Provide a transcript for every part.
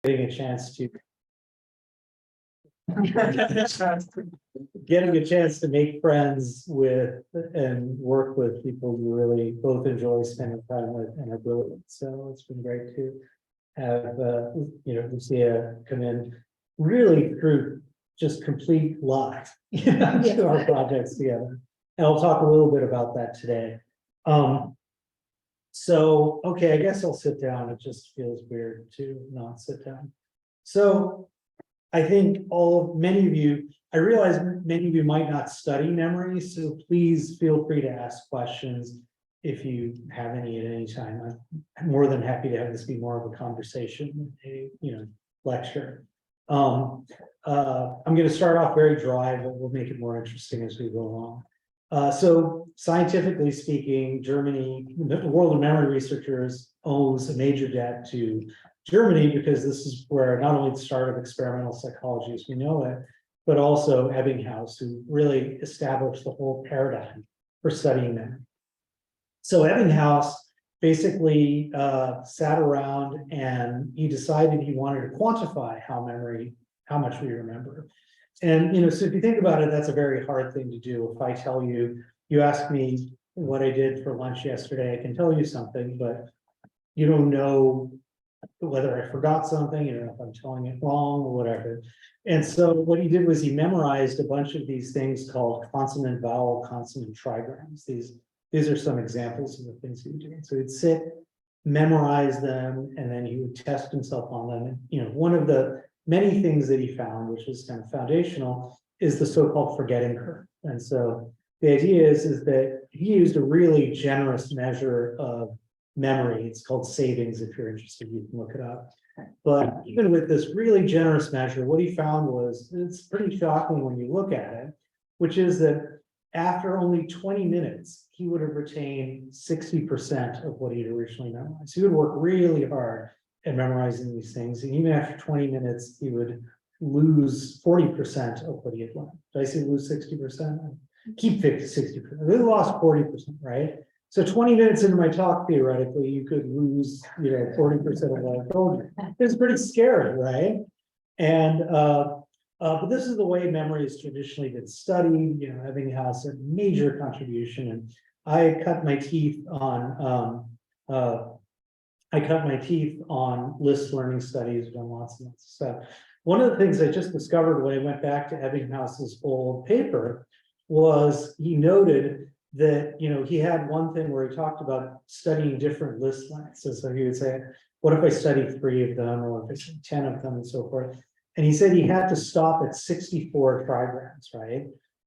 getting a chance to getting a chance to make friends with and work with people you really both enjoy spending time with and are brilliant. So it's been great to have Lucia come in really through just complete luck to our projects together. And I'll talk a little bit about that today. So, okay, I guess I'll sit down. It just feels weird to not sit down. So I think many of you, I realize many of you might not study memory, so please feel free to ask questions if you have any at any time. I'm more than happy to have this be more of a conversation, a lecture. I'm going to start off very dry, but we'll make it more interesting as we go along. So scientifically speaking, Germany, the world of memory researchers owes a major debt to Germany, because this is where not only the start of experimental psychology as we know it, but also Ebbinghaus, who really established the whole paradigm for studying memory. So Ebbinghaus basically sat around and he decided he wanted to quantify how much we remember. And so if you think about it, that's a very hard thing to do. If I tell you, you ask me what I did for lunch yesterday, I can tell you something, but you don't know whether I forgot something, you don't know if I'm telling it wrong or whatever. And so what he did was he memorized a bunch of these things called consonant, vowel, consonant trigrams. These are some examples of the things he would do. So he'd sit, memorize them, and then he would test himself on them. And one of the many things that he found, which is kind of foundational, is the so-called forgetting curve. And so the idea is that he used a really generous measure of memory. It's called savings. If you're interested, you can look it up. But even with this really generous measure, what he found was, it's pretty shocking when you look at it, which is that after only 20 minutes, he would have retained 60% of what he'd originally memorized. He would work really hard at memorizing these things. And even after 20 minutes, he would lose 40% of what he had learned. Did I say lose 60%? Keep 60%. They lost 40%, right? So 20 minutes into my talk, theoretically, you could lose 40% of what I told you. It's pretty scary, right? And but this is the way memory has traditionally been studied. Ebbinghaus a major contribution, and I cut my teeth on list learning studies, done lots and lots of stuff. One of the things I just discovered when I went back to Ebbinghaus's old paper was he noted that he had one thing where he talked about studying different list lengths. So he would say, what if I study 3 of them, or if I study 10 of them, and so forth. And he said he had to stop at 64 trigrams, right?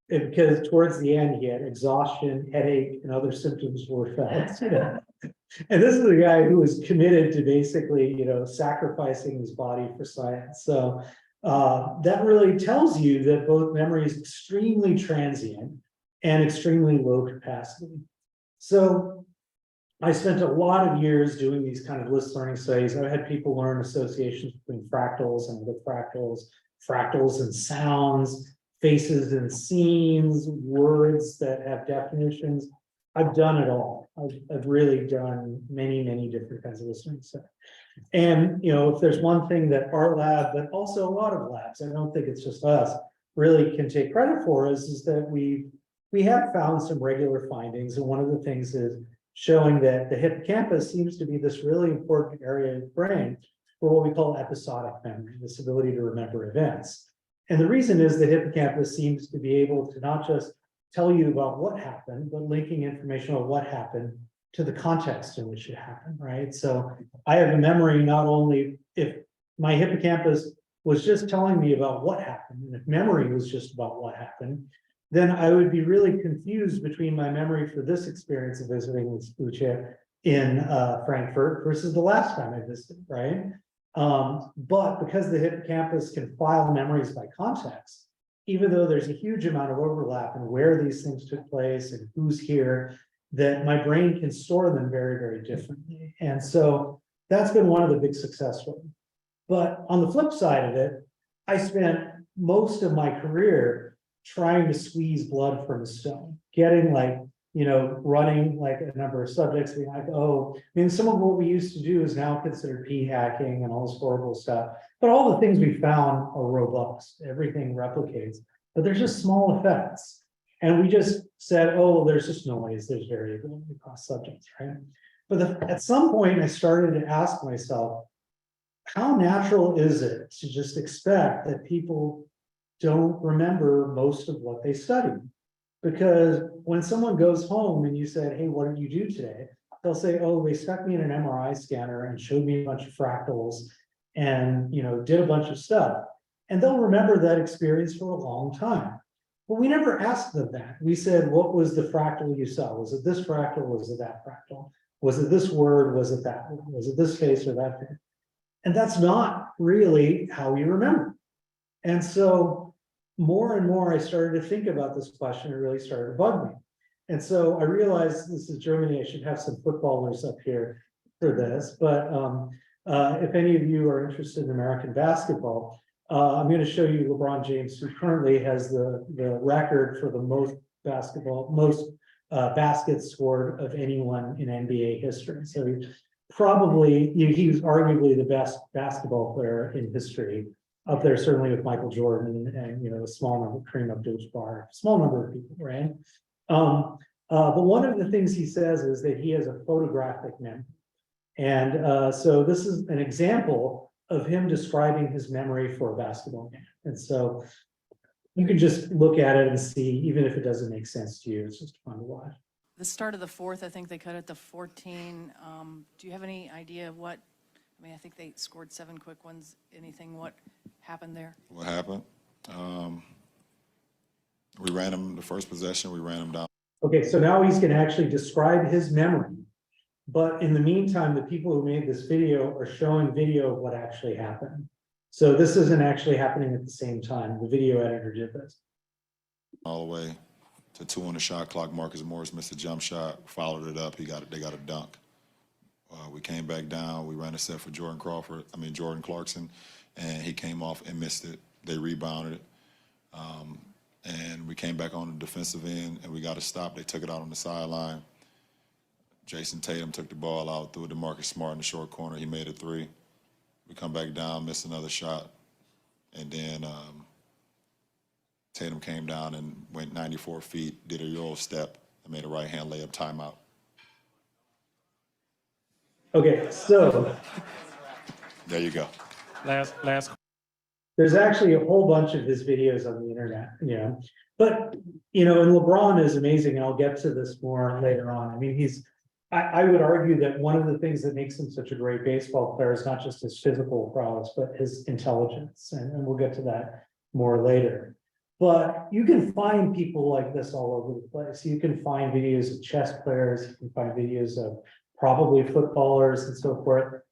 Because towards the end he had exhaustion, headache, and other symptoms were felt. And this is a guy who was committed to basically, sacrificing his body for science. So that really tells you that both memory is extremely transient and extremely low capacity. So I spent a lot of years doing these kind of list learning studies. I had people learn associations between fractals and other fractals and sounds, faces and scenes, words that have definitions. I've done it all. I've really done many, many different kinds of listening stuff. And, if there's one thing that our lab, but also a lot of labs, I don't think it's just us, really can take credit for is that we have found some regular findings. And one of the things is showing that the hippocampus seems to be this really important area of the brain for what we call episodic memory, this ability to remember events. And the reason is the hippocampus seems to be able to not just tell you about what happened, but linking information on what happened to the context in which it happened, right? So I have a memory not only if my hippocampus was just telling me about what happened, and if memory was just about what happened, then I would be really confused between my memory for this experience of visiting with Lucia in Frankfurt versus the last time I visited, right? But because the hippocampus can file memories by context, even though there's a huge amount of overlap in where these things took place and who's here, that my brain can store them very, very differently. And so that's been one of the big success stories. But on the flip side of it, I spent most of my career trying to squeeze blood from a stone, getting like running like a number of subjects, being like, oh, I mean, some of what we used to do is now considered p-hacking and all this horrible stuff. But all the things we found are robust. Everything replicates, but there's just small effects. And we just said, oh, well, there's just noise, there's variability across subjects, right? But at some point, I started to ask myself, how natural is it to just expect that people don't remember most of what they studied? Because when someone goes home and you said, hey, what did you do today? They'll say, oh, they stuck me in an MRI scanner and showed me a bunch of fractals and, did a bunch of stuff. And they'll remember that experience for a long time. But we never asked them that. We said, what was the fractal you saw? Was it this fractal? Was it that fractal? Was it this word? Was it that? Was it this face or that face? And that's not really how we remember. And so more and more I started to think about this question. It really started to bug me. And so I realized this is Germany. I should have some footballers up here for this. But if any of you are interested in American basketball, I'm going to show you LeBron James, who currently has the record for the most baskets scored of anyone in NBA history. So he was arguably the best basketball player in history, up there certainly with Michael Jordan and a small number, Kareem Abdul-Jabbar, small number of people, right? But one of the things he says is that he has a photographic memory. And so this is an example of him describing his memory for a basketball game. And so you can just look at it and see, even if it doesn't make sense to you, it's just fun to watch. The start of the fourth, I think they cut it to 14. Do you have any idea of what, I think they scored 7 quick ones. Anything, what happened there? What happened? We ran them the first possession, we ran them down. Okay, so now he's gonna actually describe his memory. But in the meantime, the people who made this video are showing video of what actually happened. So this isn't actually happening at the same time. The video editor did this. All the way to 2 on the shot clock. Marcus Morris missed a jump shot, followed it up. They got a dunk. We came back down. We ran a set for Jordan Clarkson, and he came off and missed it. They rebounded it. And we came back on the defensive end, and we got a stop. They took it out on the sideline. Jason Tatum took the ball out, threw it to Marcus Smart in the short corner. He made a 3. We come back down, missed another shot. And then Tatum came down and went 94 feet, did a Euro step, and made a right-hand layup timeout. Okay, so there you go. Last. there's actually a whole bunch of his videos on the internet, but, and LeBron is amazing. And I'll get to this more later on. I mean, I would argue that one of the things that makes him such a great baseball player is not just his physical prowess, but his intelligence. And we'll get to that more later. But you can find people like this all over the place. You can find videos of chess players, you can find videos of probably footballers and so forth.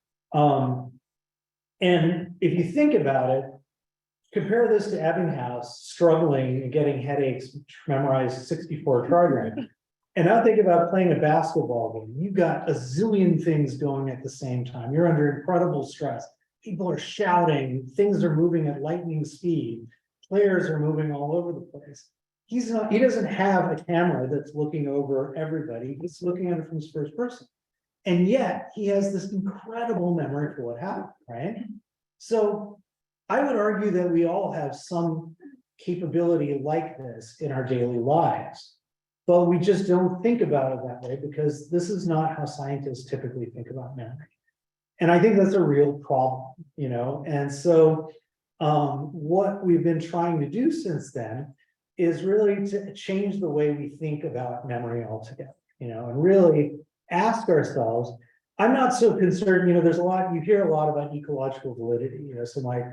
And if you think about it, compare this to Ebbinghaus struggling and getting headaches to memorize 64 trigrams. And now think about playing a basketball game. You've got a zillion things going at the same time. You're under incredible stress. People are shouting, things are moving at lightning speed. Players are moving all over the place. He doesn't have a camera that's looking over everybody. He's looking at it from his first person. And yet he has this incredible memory for what happened, right? So I would argue that we all have some capability like this in our daily lives, but we just don't think about it that way because this is not how scientists typically think about memory. And I think that's a real problem, and so what we've been trying to do since then is really to change the way we think about memory altogether, and really ask ourselves. I'm not so concerned, there's you hear a lot about ecological validity, so my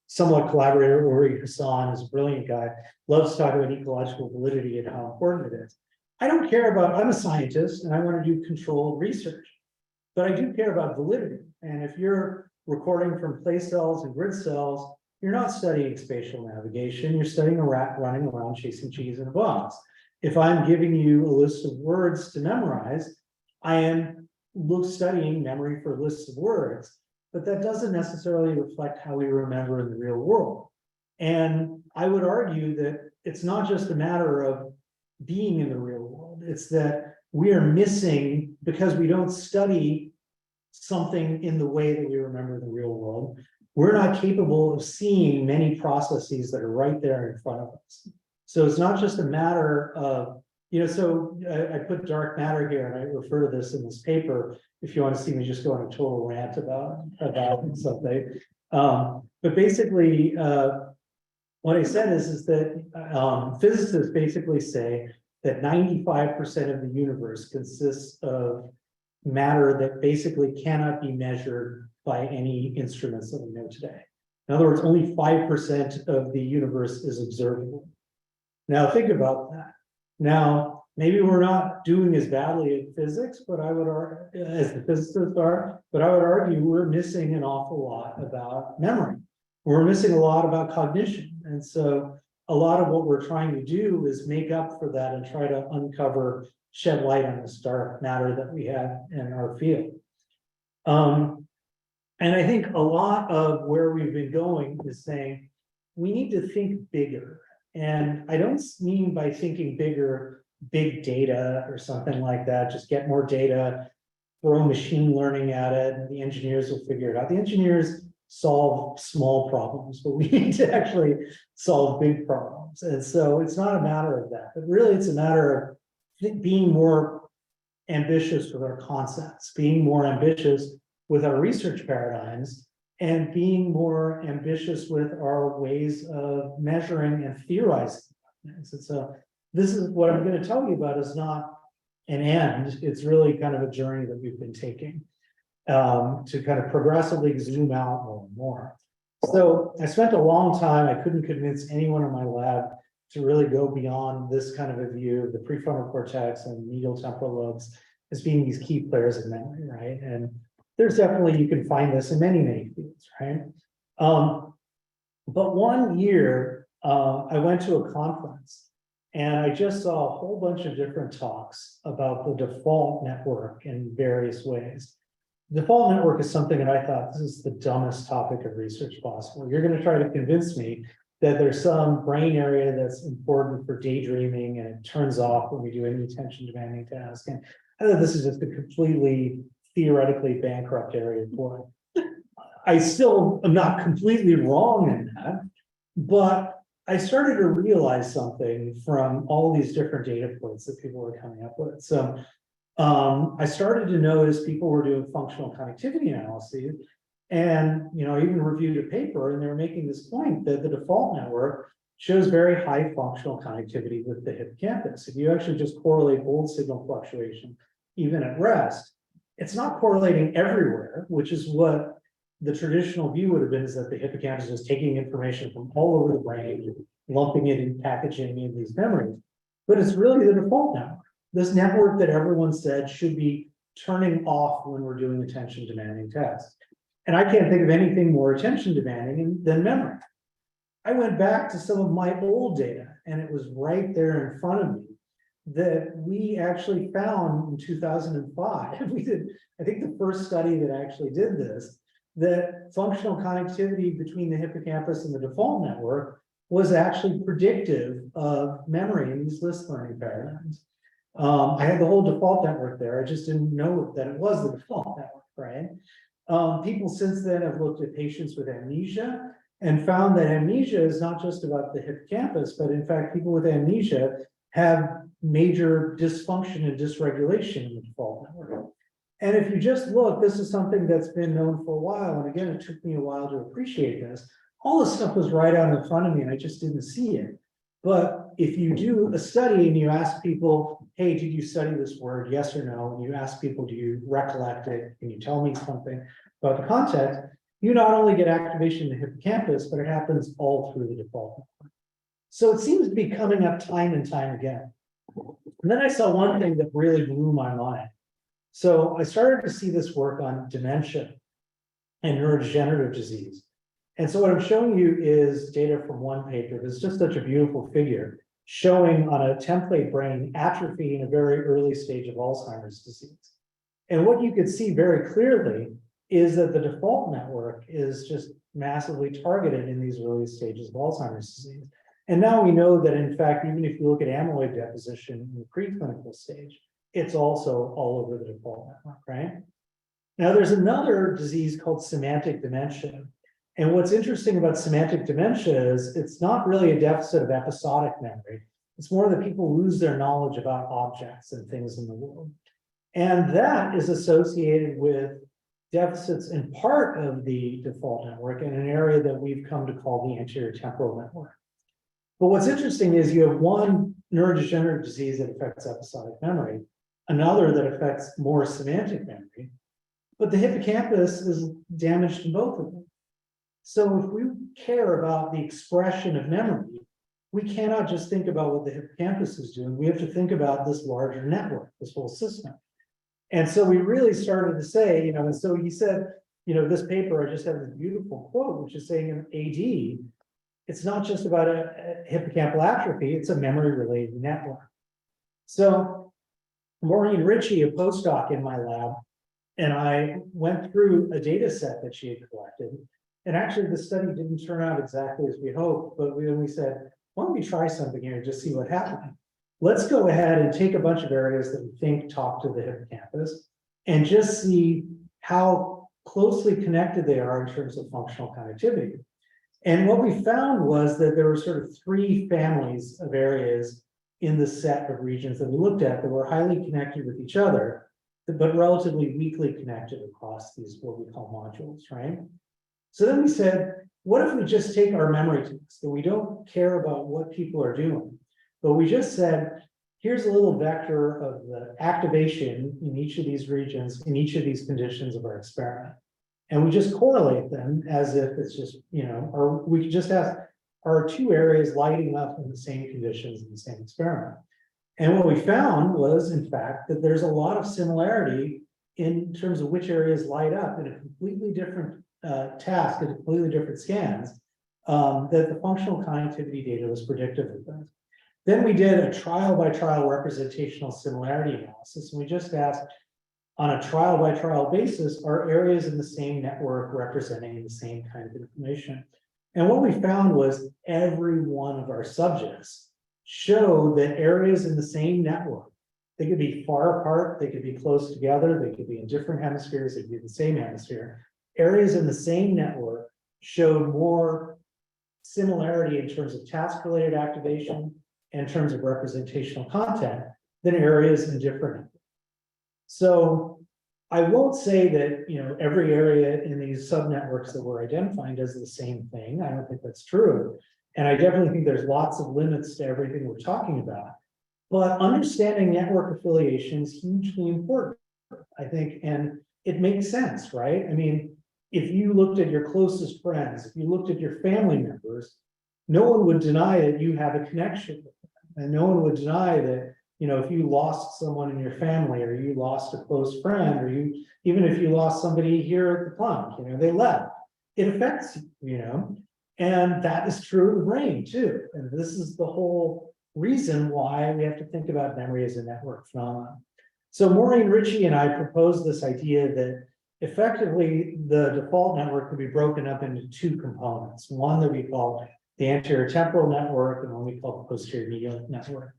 somewhat collaborator, Uri Hassan, is a brilliant guy, loves to talk about ecological validity and how important it is. I don't care about, I'm a scientist and I want to do controlled research, but I do care about validity. And if you're recording from place cells and grid cells, you're not studying spatial navigation, you're studying a rat running around chasing cheese in a box. If I'm giving you a list of words to memorize, I am studying memory for lists of words, but that doesn't necessarily reflect how we remember in the real world. And I would argue that it's not just a matter of being in the real world. It's that we are missing, because we don't study something in the way that we remember the real world, we're not capable of seeing many processes that are right there in front of us. So it's not just a matter of, so I put dark matter here, and I refer to this in this paper. If you want to see me just go on a total rant about something. But basically, what I said is that physicists basically say that 95% of the universe consists of matter that basically cannot be measured by any instruments that we know today. In other words, only 5% of the universe is observable. Now think about that. Now, maybe we're not doing as badly at physics, but I would argue, as the physicists are, but I would argue we're missing an awful lot about memory. We're missing a lot about cognition. And so a lot of what we're trying to do is make up for that and try to uncover, shed light on this dark matter that we have in our field. And I think a lot of where we've been going is saying we need to think bigger. And I don't mean by thinking bigger, big data or something like that, just get more data, throw machine learning at it, and the engineers will figure it out. The engineers solve small problems, but we need to actually solve big problems. And so it's not a matter of that, but really it's a matter of being more ambitious with our concepts, being more ambitious with our research paradigms, and being more ambitious with our ways of measuring and theorizing things. And so this is what I'm going to tell you about is not an end. It's really kind of a journey that we've been taking to kind of progressively zoom out more and more. So I spent a long time, I couldn't convince anyone in my lab to really go beyond this kind of a view of the prefrontal cortex and medial temporal lobes as being these key players in memory, right? And there's definitely, you can find this in many, many fields, right? But one year, I went to a conference and I just saw a whole bunch of different talks about the default network in various ways. Default network is something that I thought, this is the dumbest topic of research possible. You're going to try to convince me that there's some brain area that's important for daydreaming and it turns off when we do any attention demanding task. And I thought this is just a completely theoretically bankrupt area for it. I still am not completely wrong in that, but I started to realize something from all these different data points that people were coming up with. So I started to notice people were doing functional connectivity analyses, and I even reviewed a paper, and they were making this point that the default network shows very high functional connectivity with the hippocampus. If you actually just correlate old signal fluctuation, even at rest, it's not correlating everywhere, which is what the traditional view would have been, is that the hippocampus is taking information from all over the brain, lumping it and packaging in these memories. But it's really the default network. This network that everyone said should be turning off when we're doing attention demanding tasks. And I can't think of anything more attention demanding than memory. I went back to some of my old data, and it was right there in front of me that we actually found in 2005. We did, I think, the first study that actually did this, that functional connectivity between the hippocampus and the default network was actually predictive of memory in these list learning paradigms. I had the whole default network there. I just didn't know that it was the default network, right? People since then have looked at patients with amnesia and found that amnesia is not just about the hippocampus, but in fact, people with amnesia have major dysfunction and dysregulation in the default network. And if you just look, this is something that's been known for a while. And again, it took me a while to appreciate this. All this stuff was right out in front of me and I just didn't see it. But if you do a study and you ask people, hey, did you study this word? Yes or no? And you ask people, do you recollect it? Can you tell me something about the context? You not only get activation in the hippocampus, but it happens all through the default network. So it seems to be coming up time and time again. And then I saw one thing that really blew my mind. So I started to see this work on dementia and neurodegenerative disease. And so what I'm showing you is data from one paper. It's just such a beautiful figure showing on a template brain atrophy in a very early stage of Alzheimer's disease. And what you could see very clearly is that the default network is just massively targeted in these early stages of Alzheimer's disease. And now we know that in fact, even if you look at amyloid deposition in the preclinical stage, it's also all over the default network, right? Now there's another disease called semantic dementia. And what's interesting about semantic dementia is it's not really a deficit of episodic memory. It's more that people lose their knowledge about objects and things in the world. And that is associated with deficits in part of the default network in an area that we've come to call the anterior temporal network. But what's interesting is you have one neurodegenerative disease that affects episodic memory, another that affects more semantic memory, but the hippocampus is damaged in both of them. So if we care about the expression of memory, we cannot just think about what the hippocampus is doing. We have to think about this larger network, this whole system. And so we really started to say, and so he said, this paper, I just have this beautiful quote, which is saying in AD, it's not just about a hippocampal atrophy, it's a memory-related network. So Maureen Ritchie, a postdoc in my lab, and I went through a data set that she had collected. And actually the study didn't turn out exactly as we hoped, but we said, why don't we try something here, just see what happens. Let's go ahead and take a bunch of areas that we think talk to the hippocampus and just see how closely connected they are in terms of functional connectivity. And what we found was that there were sort of three families of areas in the set of regions that we looked at that were highly connected with each other, but relatively weakly connected across these, what we call modules, right? So then we said, what if we just take our memory tasks, that we don't care about what people are doing, but we just said, here's a little vector of the activation in each of these regions, in each of these conditions of our experiment. And we just correlate them as if it's just, or we could just ask, are two areas lighting up in the same conditions in the same experiment? And what we found was, in fact, that there's a lot of similarity in terms of which areas light up in a completely different task, in completely different scans, that the functional connectivity data was predictive of that. Then we did a trial-by-trial representational similarity analysis, and we just asked, on a trial-by-trial basis, are areas in the same network representing the same kind of information? And what we found was every one of our subjects showed that areas in the same network, they could be far apart, they could be close together, they could be in different hemispheres, they could be in the same hemisphere. Areas in the same network showed more similarity in terms of task-related activation and in terms of representational content than areas in different networks. So I won't say that every area in these subnetworks that we're identifying does the same thing. I don't think that's true. And I definitely think there's lots of limits to everything we're talking about. But understanding network affiliation is hugely important, I think, and it makes sense, right? I mean, if you looked at your closest friends, if you looked at your family members, no one would deny that you have a connection with them. And no one would deny that, if you lost someone in your family, or you lost a close friend, or even if you lost somebody here at the plunk, they left, it affects you, and that is true of the brain too. And this is the whole reason why we have to think about memory as a network phenomenon. So Maureen Ritchie and I proposed this idea that effectively the default network could be broken up into two components, one that we call the anterior temporal network and one we call the posterior medial network.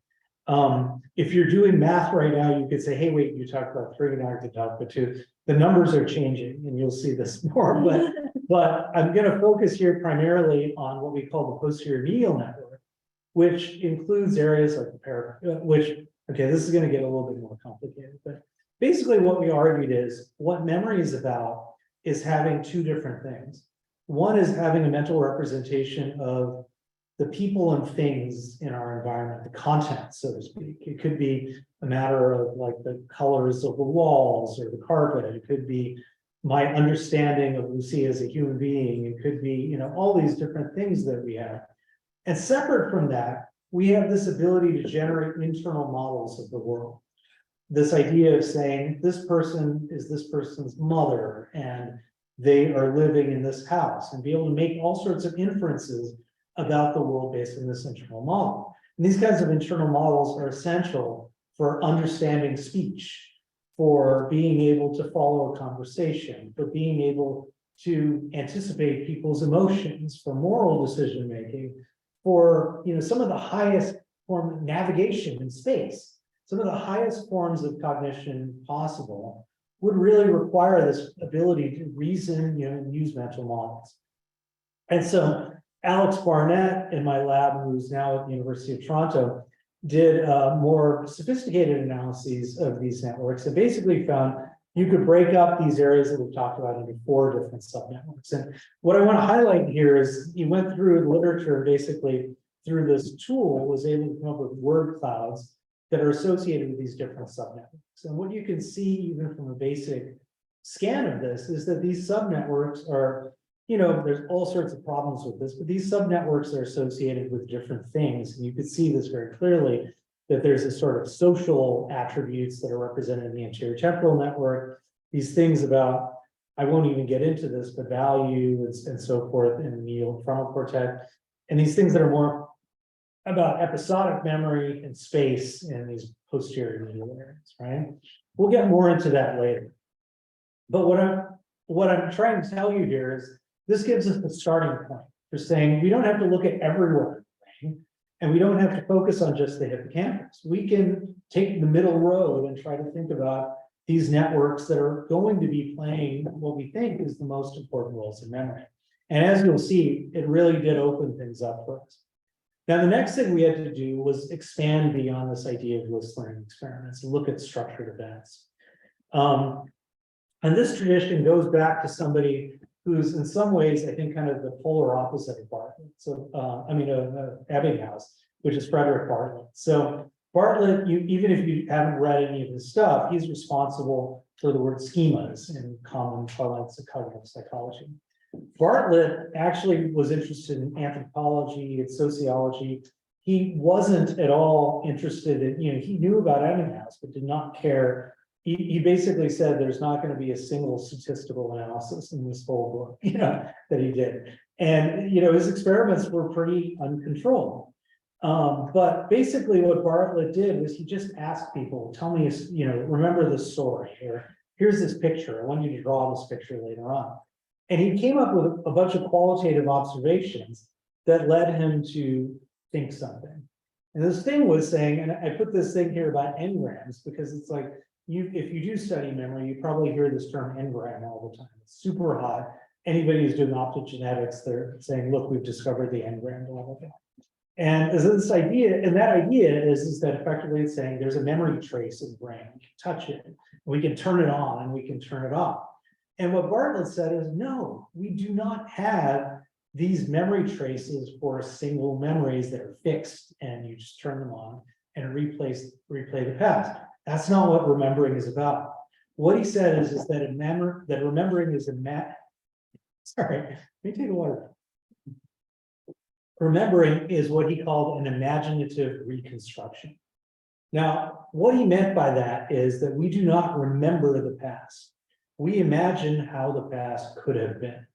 If you're doing math right now, you could say, hey, wait, you talked about 3 and but 2. The numbers are changing, and you'll see this more. But I'm going to focus here primarily on what we call the posterior medial network, which includes areas like the this is going to get a little bit more complicated. But basically, what we argued is what memory is about is having two different things. One is having a mental representation of the people and things in our environment, the content, so to speak. It could be a matter of like the colors of the walls or the carpet. It could be my understanding of Lucy as a human being. It could be, all these different things that we have. And separate from that, we have this ability to generate internal models of the world. This idea of saying this person is this person's mother and they are living in this house, and be able to make all sorts of inferences about the world based on this internal model. And these kinds of internal models are essential for understanding speech, for being able to follow a conversation, for being able to anticipate people's emotions, for moral decision making, for, some of the highest form of navigation in space, some of the highest forms of cognition possible would really require this ability to reason, and use mental models. And so Alex Barnett in my lab, who's now at the University of Toronto, did more sophisticated analyses of these networks and basically found you could break up these areas that we've talked about into 4 different subnetworks. And what I want to highlight here is he went through the literature, basically through this tool, was able to come up with word clouds that are associated with these different subnetworks. And what you can see even from a basic scan of this is that these subnetworks are, there's all sorts of problems with this, but these subnetworks are associated with different things. And you can see this very clearly, that there's a sort of social attributes that are represented in the anterior temporal network. These things about, I won't even get into this, but value and so forth in the medial frontal cortex. And these things that are more about episodic memory and space in these posterior medial areas, right? We'll get more into that later. But what I'm trying to tell you here is this gives us the starting point for saying we don't have to look at everywhere, and we don't have to focus on just the hippocampus. We can take the middle road and try to think about these networks that are going to be playing what we think is the most important roles in memory. And as you'll see, it really did open things up for us. Now, the next thing we had to do was expand beyond this idea of list learning experiments and look at structured events. And this tradition goes back to somebody who's in some ways, I think, kind of the polar opposite of Bartlett. So, Ebbinghaus, which is Frederick Bartlett. So Bartlett, even if you haven't read any of his stuff, he's responsible for the word schemas in common parlance of cognitive psychology. Bartlett actually was interested in anthropology and sociology. He wasn't at all interested in, he knew about Ebbinghaus, but did not care. He basically said there's not going to be a single statistical analysis in this whole book, that he did. And, his experiments were pretty uncontrolled. But basically what Bartlett did was he just asked people, tell me, remember this story, or here's this picture. I want you to draw this picture later on. And he came up with a bunch of qualitative observations that led him to think something. And this thing was saying, and I put this thing here about engrams, because it's like, if you do study memory, you probably hear this term engram all the time. It's super hot. Anybody who's doing optogenetics, they're saying, look, we've discovered the engram, blah, blah, blah. And this idea, and that idea is that effectively it's saying there's a memory trace in the brain. We can touch it, we can turn it on, and we can turn it off. And what Bartlett said is, no, we do not have these memory traces for single memories that are fixed, and you just turn them on and replay the past. That's not what remembering is about. What he said is that remembering is sorry, let me take a water. Remembering is what he called an imaginative reconstruction. Now, what he meant by that is that we do not remember the past. We imagine how the past could have been.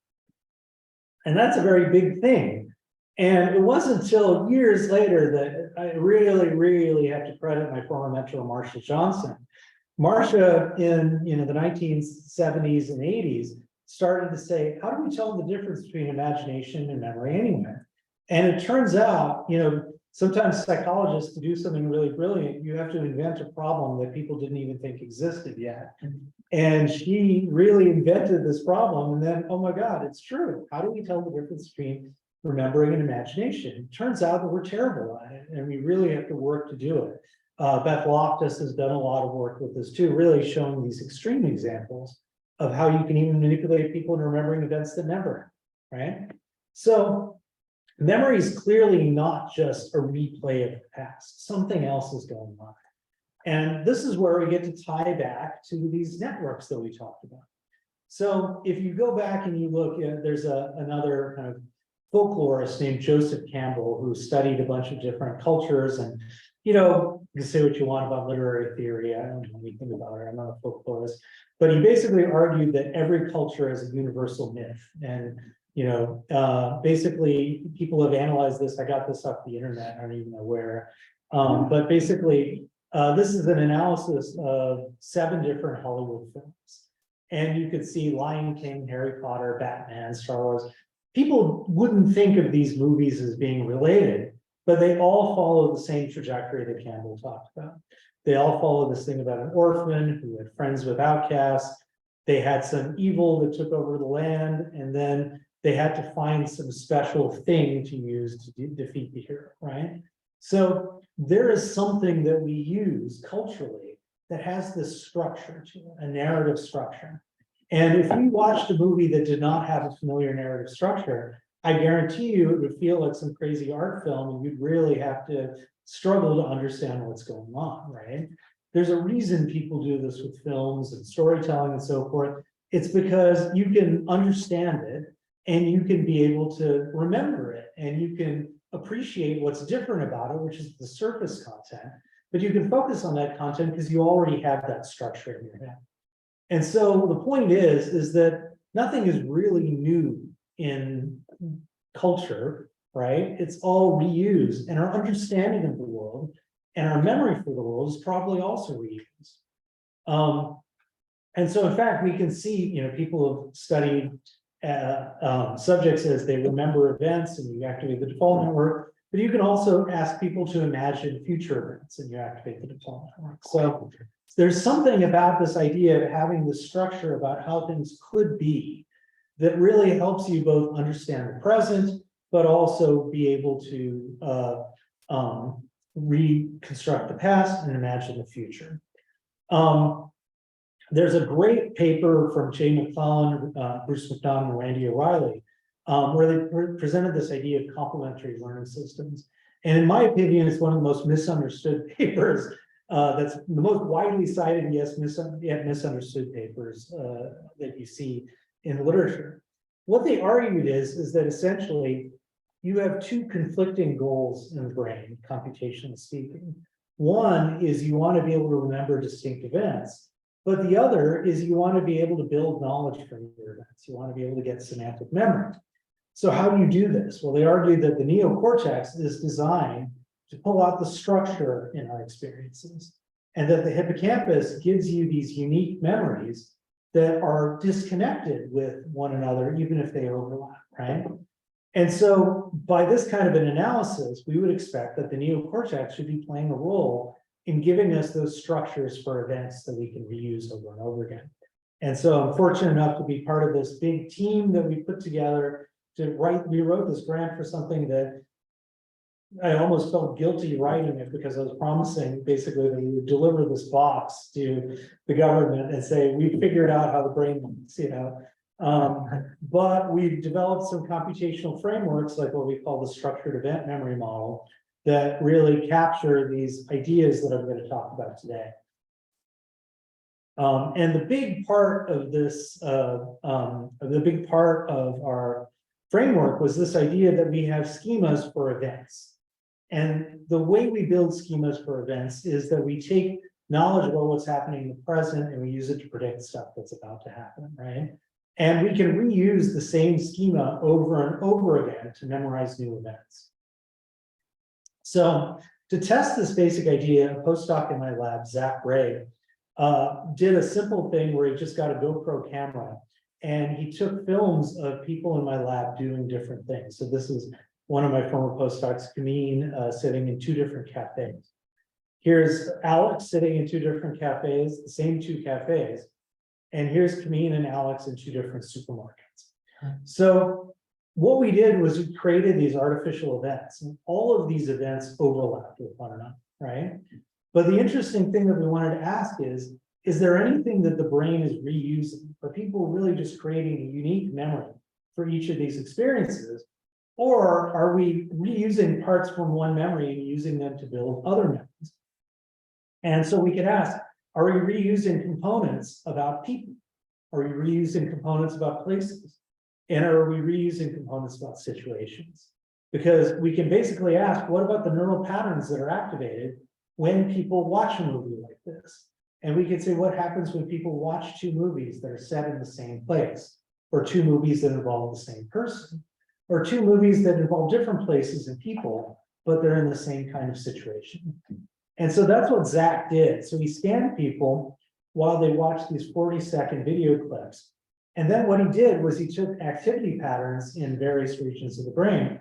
And that's a very big thing. And it wasn't until years later that I really, really have to credit my former mentor, Marcia Johnson. Marcia, in the 1970s and 80s, started to say, how do we tell the difference between imagination and memory anyway? And it turns out, sometimes psychologists, to do something really brilliant, you have to invent a problem that people didn't even think existed yet. And she really invented this problem. And then, oh my God, it's true. How do we tell the difference between remembering and imagination? It turns out that we're terrible at it, and we really have to work to do it. Beth Loftus has done a lot of work with this too, really showing these extreme examples of how you can even manipulate people in remembering events that never, right? So memory is clearly not just a replay of the past. Something else is going on. And this is where we get to tie back to these networks that we talked about. So if you go back and you look at, there's another kind of folklorist named Joseph Campbell who studied a bunch of different cultures. And, you can say what you want about literary theory. I don't know anything about it. I'm not a folklorist. But he basically argued that every culture is a universal myth. And basically, people have analyzed this. I got this off the internet. I don't even know where. But basically, this is an analysis of 7 different Hollywood films. And you could see Lion King, Harry Potter, Batman, Star Wars. people wouldn't think of these movies as being related, but they all follow the same trajectory that Campbell talked about. They all follow this thing about an orphan who had friends with outcasts. They had some evil that took over the land, and then they had to find some special thing to use to defeat the hero, right? So there is something that we use culturally that has this structure to it, a narrative structure. And if we watched a movie that did not have a familiar narrative structure, I guarantee you it would feel like some crazy art film, and you'd really have to struggle to understand what's going on, right? There's a reason people do this with films and storytelling and so forth. It's because you can understand it and you can be able to remember it and you can appreciate what's different about it, which is the surface content, but you can focus on that content because you already have that structure in your head. And so the point is that nothing is really new in culture, right? It's all reused, and our understanding of the world and our memory for the world is probably also reused. And so in fact, we can see, people have studied subjects as they remember events, and you activate the default network, but you can also ask people to imagine future events and you activate the default network. So there's something about this idea of having the structure about how things could be that really helps you both understand the present, but also be able to reconstruct the past and imagine the future. There's a great paper from Jay McClellan, Bruce McDonald, and Randy O'Reilly, where they presented this idea of complementary learning systems. And in my opinion, it's one of the most misunderstood papers. That's the most widely cited, yet misunderstood papers that you see in literature. What they argued is that essentially you have two conflicting goals in the brain, computationally speaking. One is you want to be able to remember distinct events, but the other is you want to be able to build knowledge from your events. You want to be able to get semantic memory. So how do you do this? Well, they argue that the neocortex is designed to pull out the structure in our experiences, and that the hippocampus gives you these unique memories that are disconnected with one another, even if they overlap, right? And so by this kind of an analysis, we would expect that the neocortex should be playing a role in giving us those structures for events that we can reuse over and over again. And so I'm fortunate enough to be part of this big team that we put together to we wrote this grant for something that I almost felt guilty writing it, because I was promising basically that we would deliver this box to the government and say, we figured out how the brain works, but we've developed some computational frameworks, like what we call the structured event memory model, that really capture these ideas that I'm going to talk about today. And the big part of this, the big part of our framework was this idea that we have schemas for events. And the way we build schemas for events is that we take knowledge about what's happening in the present and we use it to predict stuff that's about to happen, right? And we can reuse the same schema over and over again to memorize new events. So to test this basic idea, a postdoc in my lab, Zach Ray, did a simple thing where he just got a GoPro camera and he took films of people in my lab doing different things. So this is one of my former postdocs, Kameen, sitting in two different cafes. Here's Alex sitting in two different cafes, the same two cafes. And here's Kameen and Alex in two different supermarkets. So what we did was we created these artificial events, and all of these events overlapped with one another, right? But the interesting thing that we wanted to ask is there anything that the brain is reusing? Are people really just creating a unique memory for each of these experiences? Or are we reusing parts from one memory and using them to build other memories? And so we could ask, are we reusing components about people? Are we reusing components about places? And are we reusing components about situations? Because we can basically ask, what about the neural patterns that are activated when people watch a movie like this? And we could say, what happens when people watch two movies that are set in the same place, or two movies that involve the same person, or two movies that involve different places and people, but they're in the same kind of situation. And so that's what Zach did. So he scanned people while they watched these 40-second video clips. And then what he did was he took activity patterns in various regions of the brain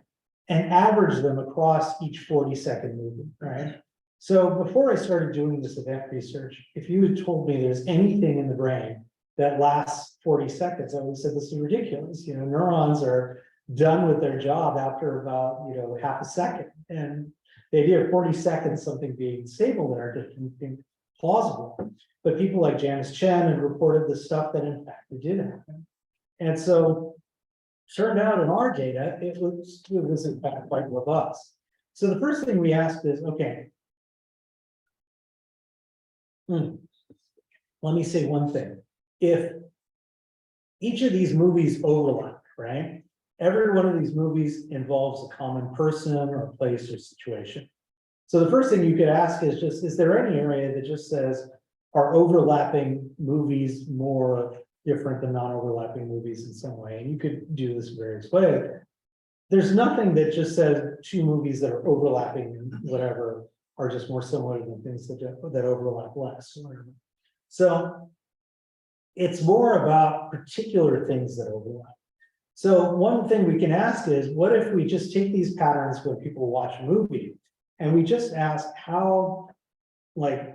and averaged them across each 40-second movement, right? So before I started doing this event research, if you had told me there's anything in the brain that lasts 40 seconds, I would have said this is ridiculous. You know, neurons are done with their job after about, half a second. And the idea of 40 seconds, something being stable there, didn't think plausible. But people like Janice Chen had reported the stuff that in fact it did happen. And so turned out in our data, it was in fact quite robust. So the first thing we asked is, okay, let me say one thing. If each of these movies overlap, right? Every one of these movies involves a common person or place or situation. So the first thing you could ask is just, is there any area that just says, are overlapping movies more different than non-overlapping movies in some way? And you could do this in various ways. There's nothing that just says two movies that are overlapping and whatever are just more similar than things that overlap less. So it's more about particular things that overlap. So one thing we can ask is, what if we just take these patterns when people watch a movie and we just ask how,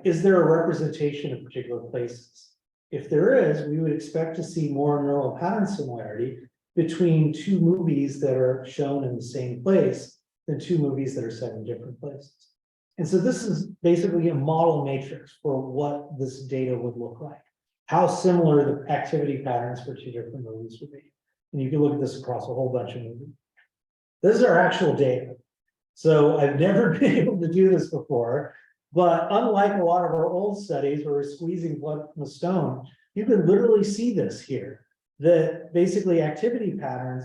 is there a representation of particular places? If there is, we would expect to see more neural pattern similarity between two movies that are shown in the same place than two movies that are set in different places. And so this is basically a model matrix for what this data would look like, how similar the activity patterns for two different movies would be. And you can look at this across a whole bunch of movies. This is our actual data. So I've never been able to do this before, but unlike a lot of our old studies where we're squeezing blood from a stone, you can literally see this here, that basically activity patterns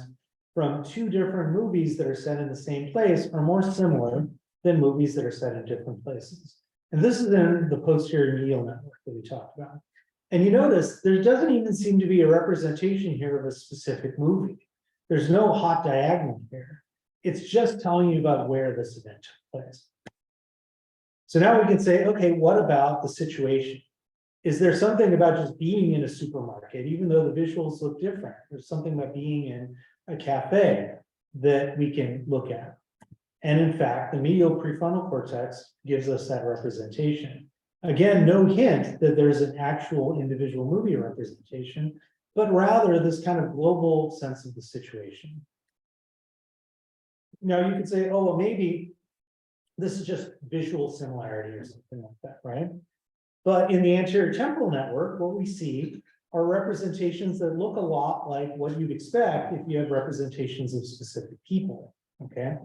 from two different movies that are set in the same place are more similar than movies that are set in different places. And this is in the posterior medial network that we talked about. And you notice there doesn't even seem to be a representation here of a specific movie. There's no hot diagonal here. It's just telling you about where this event took place. So now we can say, okay, what about the situation? Is there something about just being in a supermarket, even though the visuals look different? There's something about being in a cafe that we can look at. And in fact, the medial prefrontal cortex gives us that representation. Again, no hint that there's an actual individual movie representation, but rather this kind of global sense of the situation. Now you could say, oh, well, maybe this is just visual similarity or something like that, right? But in the anterior temporal network, what we see are representations that look a lot like what you'd expect if you have representations of specific people, okay?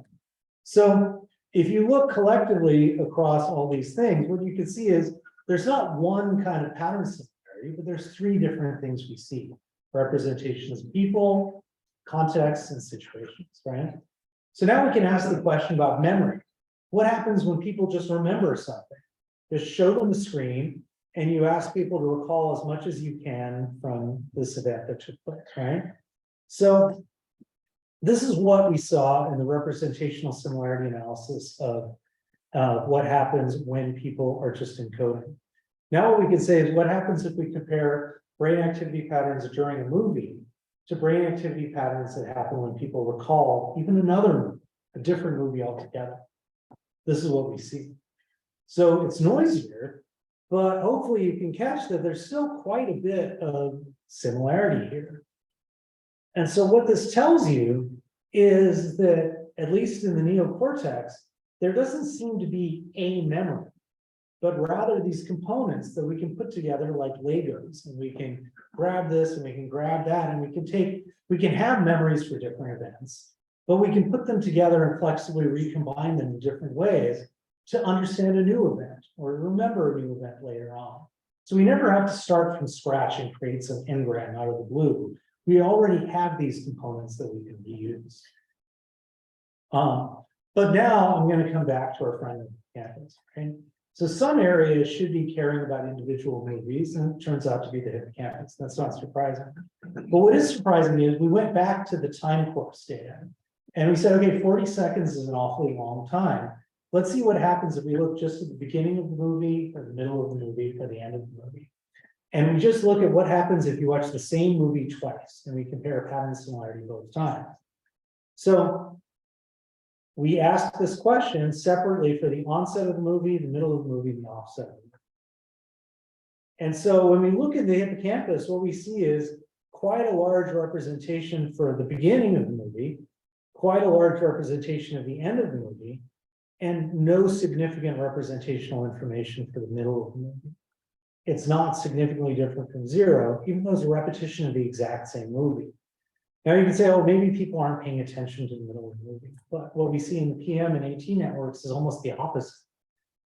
So if you look collectively across all these things, what you can see is there's not one kind of pattern similarity, but there's three different things we see. Representations of people, contexts, and situations, right? So now we can ask the question about memory. What happens when people just remember something? Just show them the screen and you ask people to recall as much as you can from this event that took place, right? So this is what we saw in the representational similarity analysis of what happens when people are just encoding. Now what we can say is what happens if we compare brain activity patterns during a movie to brain activity patterns that happen when people recall even another movie, a different movie altogether. This is what we see. So it's noisier, but hopefully you can catch that there's still quite a bit of similarity here. And so what this tells you is that, at least in the neocortex, there doesn't seem to be a memory, but rather these components that we can put together like Legos, and we can grab this and we can grab that, and we can have memories for different events, but we can put them together and flexibly recombine them in different ways to understand a new event or remember a new event later on. So we never have to start from scratch and create some engram out of the blue. We already have these components that we can reuse. But now I'm going to come back to our friend of the campus. Right? So some areas should be caring about individual movies, and it turns out to be the hippocampus. That's not surprising. But what is surprising is we went back to the time course data, and we said, okay, 40 seconds is an awfully long time. Let's see what happens if we look just at the beginning of the movie, or the middle of the movie, or the end of the movie. And we just look at what happens if you watch the same movie twice, and we compare pattern similarity both times. So we ask this question separately for the onset of the movie, the middle of the movie, and the offset of the movie. And so when we look at the hippocampus, what we see is quite a large representation for the beginning of the movie, quite a large representation of the end of the movie, and no significant representational information for the middle of the movie. It's not significantly different from zero, even though it's a repetition of the exact same movie. Now you can say, oh, maybe people aren't paying attention to the middle of the movie, but what we see in the PM and AT networks is almost the opposite.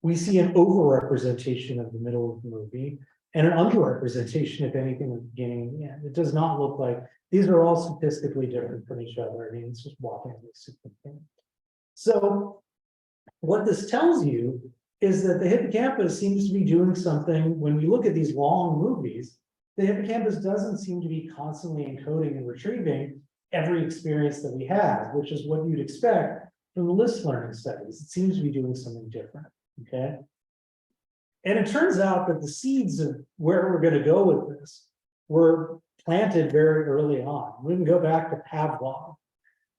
We see an overrepresentation of the middle of the movie and an underrepresentation, if anything, at the beginning and the end. It does not look like, these are all statistically different from each other. I mean, it's just walking away significant. So what this tells you is that the hippocampus seems to be doing something. When we look at these long movies, the hippocampus doesn't seem to be constantly encoding and retrieving every experience that we have, which is what you'd expect from the list learning studies. It seems to be doing something different, okay? And it turns out that the seeds of where we're going to go with this were planted very early on. We can go back to Pavlov.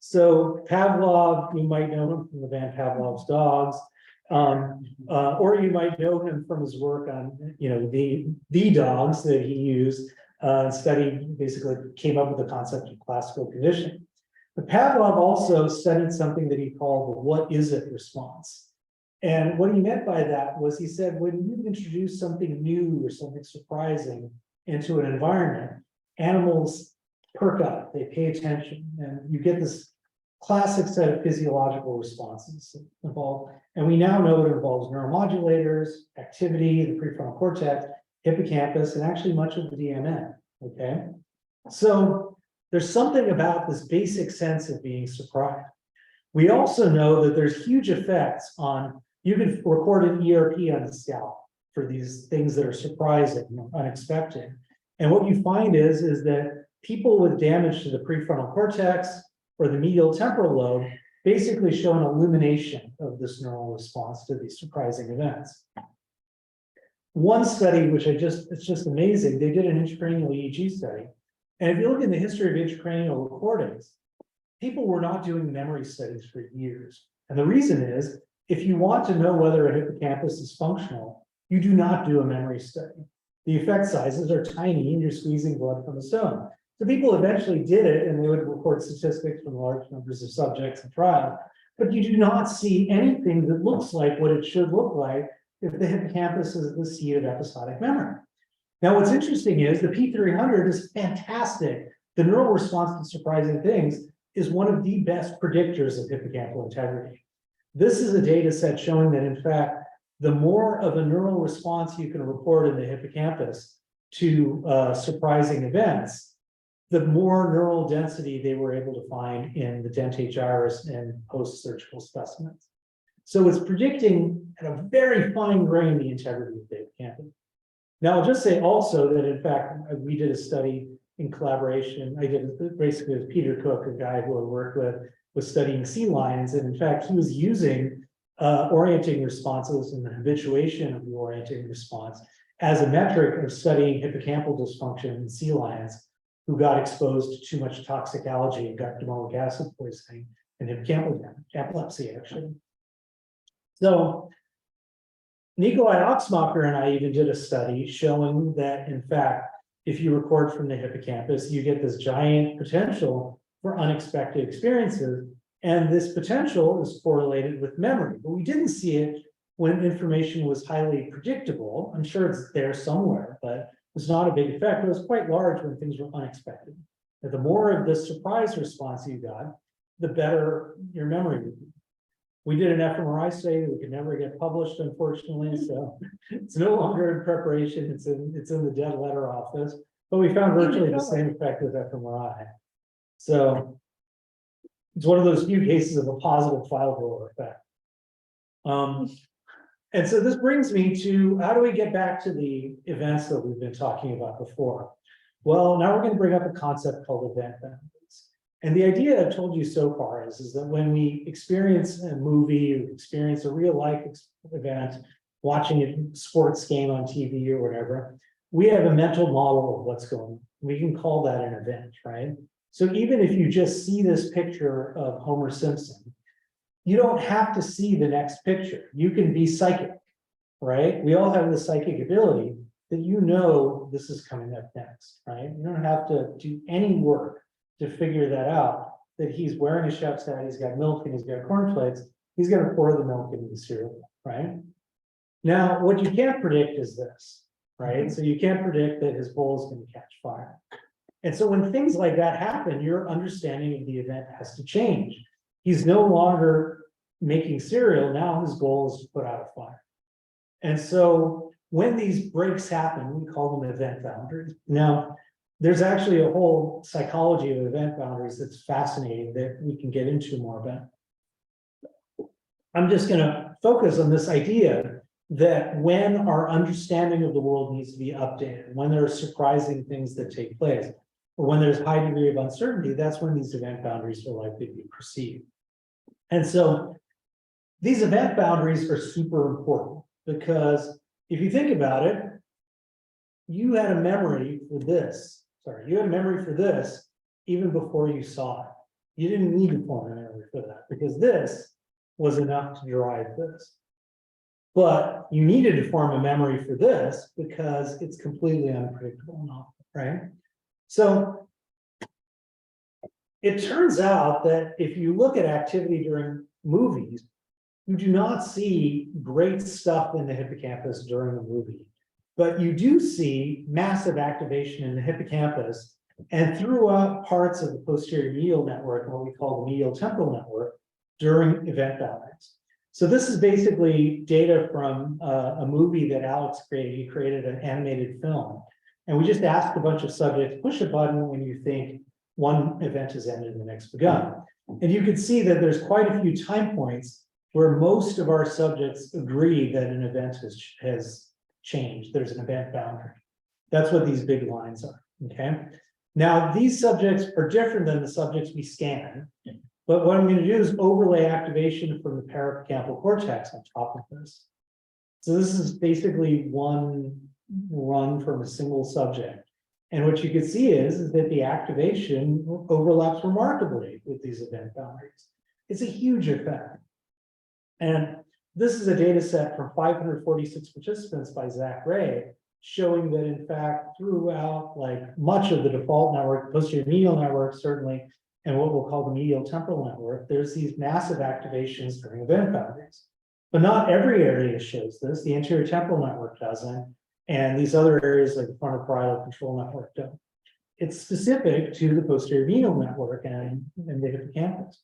So Pavlov, you might know him from the band Pavlov's Dogs, or you might know him from his work on, the dogs that he used, studied, basically came up with the concept of classical conditioning. But Pavlov also studied something that he called the "what is it" response. And what he meant by that was, he said, when you introduce something new or something surprising into an environment, animals perk up, they pay attention, and you get this classic set of physiological responses involved. And we now know it involves neuromodulators, activity, the prefrontal cortex, hippocampus, and actually much of the DMN, okay? So there's something about this basic sense of being surprised. We also know that there's huge effects on, you can record an ERP on the scalp for these things that are surprising, unexpected. And what you find is that people with damage to the prefrontal cortex or the medial temporal lobe basically show an illumination of this neural response to these surprising events. One study, which it's just amazing, they did an intracranial EEG study. And if you look in the history of intracranial recordings, people were not doing memory studies for years. And the reason is, if you want to know whether a hippocampus is functional, you do not do a memory study. The effect sizes are tiny and you're squeezing blood from a stone. So people eventually did it, and they would report statistics from large numbers of subjects in trial, but you do not see anything that looks like what it should look like if the hippocampus is the seat of episodic memory. Now, what's interesting is the P300 is fantastic. The neural response to surprising things is one of the best predictors of hippocampal integrity. This is a data set showing that, in fact, the more of a neural response you can report in the hippocampus to surprising events, the more neural density they were able to find in the dentate gyrus and post-surgical specimens. So it's predicting at a very fine grain the integrity of the hippocampus. Now, I'll just say also that, in fact, we did a study in collaboration. I did it basically with Peter Cook, a guy who I worked with, was studying sea lions. And in fact, he was using orienting responses and the habituation of the orienting response as a metric of studying hippocampal dysfunction in sea lions who got exposed to too much toxic algae and got domoic acid poisoning and hippocampal damage, epilepsy, actually. So Nikolai Oxmacher and I even did a study showing that, in fact, if you record from the hippocampus, you get this giant potential for unexpected experiences. And this potential is correlated with memory, but we didn't see it when information was highly predictable. I'm sure it's there somewhere, but it's not a big effect. It was quite large when things were unexpected. And the more of this surprise response you got, the better your memory would be. We did an fMRI study that we could never get published, unfortunately, so it's no longer in preparation. It's in the dead letter office, but we found virtually the same effect with fMRI. So it's one of those few cases of a positive file roller effect. And so this brings me to, how do we get back to the events that we've been talking about before? Well, now we're going to bring up a concept called event boundaries. And the idea I've told you so far is that when we experience a movie or experience a real life event, watching a sports game on TV or whatever, we have a mental model of what's going on. We can call that an event, right? So even if you just see this picture of Homer Simpson, you don't have to see the next picture. You can be psychic, right? We all have the psychic ability that you know this is coming up next, right? You don't have to do any work to figure that out, that he's wearing a chef's hat, he's got milk and he's got cornflakes, he's gonna pour the milk into the cereal, right? Now, what you can't predict is this, right? So you can't predict that his bowl is gonna catch fire. And so when things like that happen, your understanding of the event has to change. He's no longer making cereal, now his goal is to put out a fire. And so when these breaks happen, we call them event boundaries. Now, there's actually a whole psychology of event boundaries that's fascinating that we can get into more about. I'm just gonna focus on this idea that when our understanding of the world needs to be updated, when there are surprising things that take place, or when there's a high degree of uncertainty, that's when these event boundaries are likely to be perceived. And so these event boundaries are super important because if you think about it, you had a memory for this, even before you saw it. You didn't need to form a memory for that because this was enough to drive this. But you needed to form a memory for this because it's completely unpredictable and awful, right? So it turns out that if you look at activity during movies, you do not see great stuff in the hippocampus during a movie, but you do see massive activation in the hippocampus and throughout parts of the posterior medial network, what we call the medial temporal network, during event boundaries. So this is basically data from a movie that Alex created. He created an animated film. And we just asked a bunch of subjects, push a button when you think one event has ended and the next begun. And you can see that there's quite a few time points where most of our subjects agree that an event has changed. There's an event boundary. That's what these big lines are, okay? Now, these subjects are different than the subjects we scan, but what I'm going to do is overlay activation from the parahippocampal cortex on top of this. So this is basically one run from a single subject. And what you can see is that the activation overlaps remarkably with these event boundaries. It's a huge effect. And this is a data set from 546 participants by Zach Ray, showing that in fact, throughout like much of the default network, posterior medial network, certainly, and what we'll call the medial temporal network, there's these massive activations during event boundaries. But not every area shows this. The anterior temporal network doesn't, and these other areas like the frontoparietal control network don't. It's specific to the posterior medial network and the hippocampus.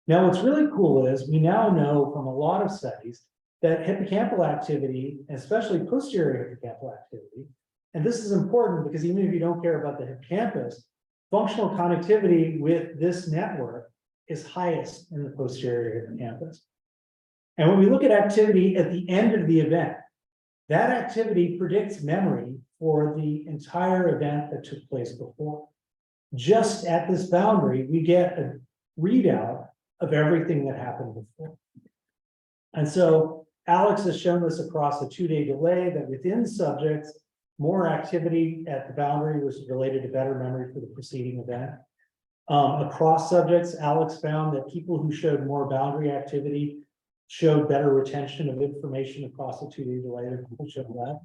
Now, what's really cool is we now know from a lot of studies that hippocampal activity, especially posterior hippocampal activity, and this is important because even if you don't care about the hippocampus, functional connectivity with this network is highest in the posterior hippocampus. And when we look at activity at the end of the event, that activity predicts memory for the entire event that took place before. Just at this boundary, we get a readout of everything that happened before. And so Alex has shown this across a 2-day delay that within subjects, more activity at the boundary was related to better memory for the preceding event. Across subjects, Alex found that people who showed more boundary activity showed better retention of information across a 2-day delay than people showed less.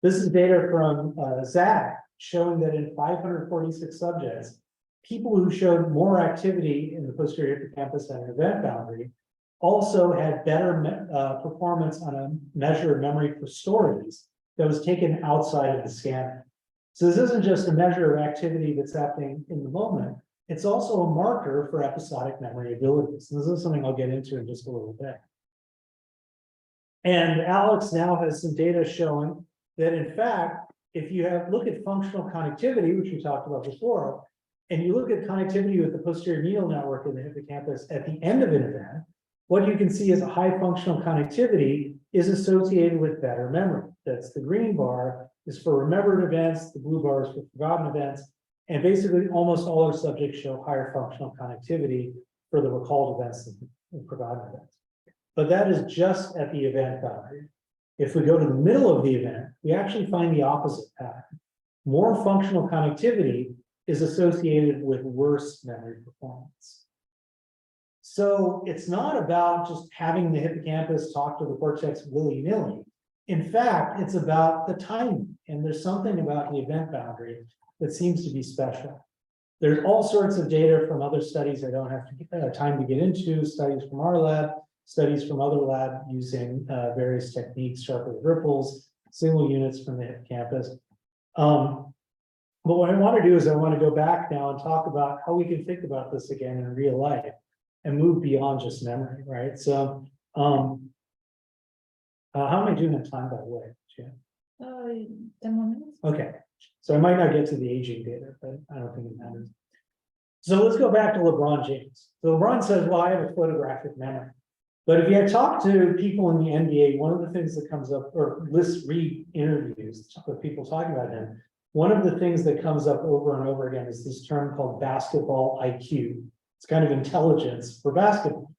This is data from Zach showing that in 546 subjects, people who showed more activity in the posterior hippocampus and event boundary also had better performance on a measure of memory for stories that was taken outside of the scanner. So this isn't just a measure of activity that's happening in the moment, it's also a marker for episodic memory abilities. And this is something I'll get into in just a little bit. And Alex now has some data showing that in fact, if you look at functional connectivity, which we talked about before, and you look at connectivity with the posterior medial network in the hippocampus at the end of an event, what you can see is a high functional connectivity is associated with better memory. That's the green bar is for remembered events, the blue bar is for forgotten events, and basically almost all our subjects show higher functional connectivity for the recalled events and forgotten events. But that is just at the event boundary. If we go to the middle of the event, we actually find the opposite pattern. More functional connectivity is associated with worse memory performance. So it's not about just having the hippocampus talk to the cortex willy-nilly. In fact, it's about the timing, and there's something about the event boundary that seems to be special. There's all sorts of data from other studies I don't have time to get into, studies from our lab, studies from other lab using various techniques, sharpened ripples, single units from the hippocampus. But what I want to do is I want to go back now and talk about how we can think about this again in real life and move beyond just memory, right? So, how am I doing on time, by the way, Jan? 10 more minutes. Okay, so I might not get to the aging data, but I don't think it matters. So let's go back to LeBron James. So LeBron says, well, I have a photographic memory. But if you talk to people in the NBA, one of the things that comes up, or read interviews with people talking about him, one of the things that comes up over and over again is this term called basketball IQ. It's kind of intelligence for basketball.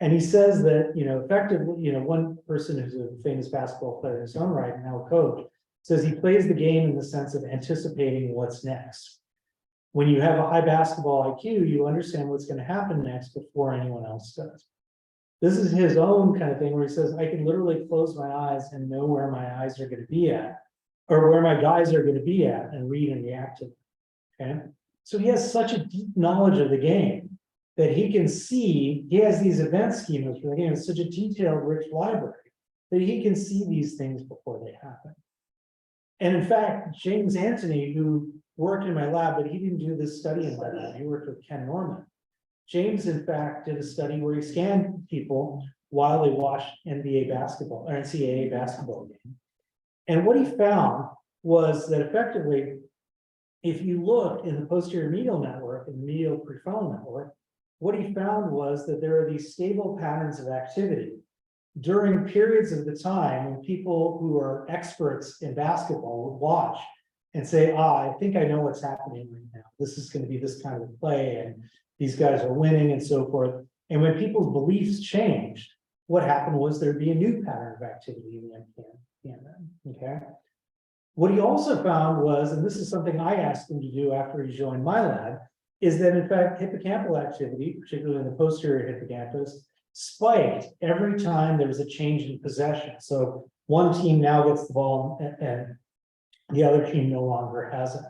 And he says that, effectively, one person who's a famous basketball player in his own right, and now a coach, says he plays the game in the sense of anticipating what's next. When you have a high basketball IQ, you understand what's going to happen next before anyone else does. This is his own kind of thing where he says, I can literally close my eyes and know where my eyes are going to be at, or where my guys are going to be at, and read and react to them. Okay. So he has such a deep knowledge of the game that he can see, he has these event schemas for the game, it's such a detailed, rich library that he can see these things before they happen. And in fact, James Anthony, who worked in my lab, but he didn't do this study in my lab, he worked with Ken Norman. James, in fact, did a study where he scanned people while they watched NBA basketball or NCAA basketball game. And what he found was that effectively, if you look in the posterior medial network and the medial prefrontal network, what he found was that there are these stable patterns of activity during periods of the time when people who are experts in basketball would watch and say, I think I know what's happening right now. This is going to be this kind of play, and these guys are winning and so forth. And when people's beliefs changed, what happened was there'd be a new pattern of activity in the MPN, okay? What he also found was, and this is something I asked him to do after he joined my lab, is that in fact, hippocampal activity, particularly in the posterior hippocampus, spiked every time there was a change in possession. So one team now gets the ball and the other team no longer has it.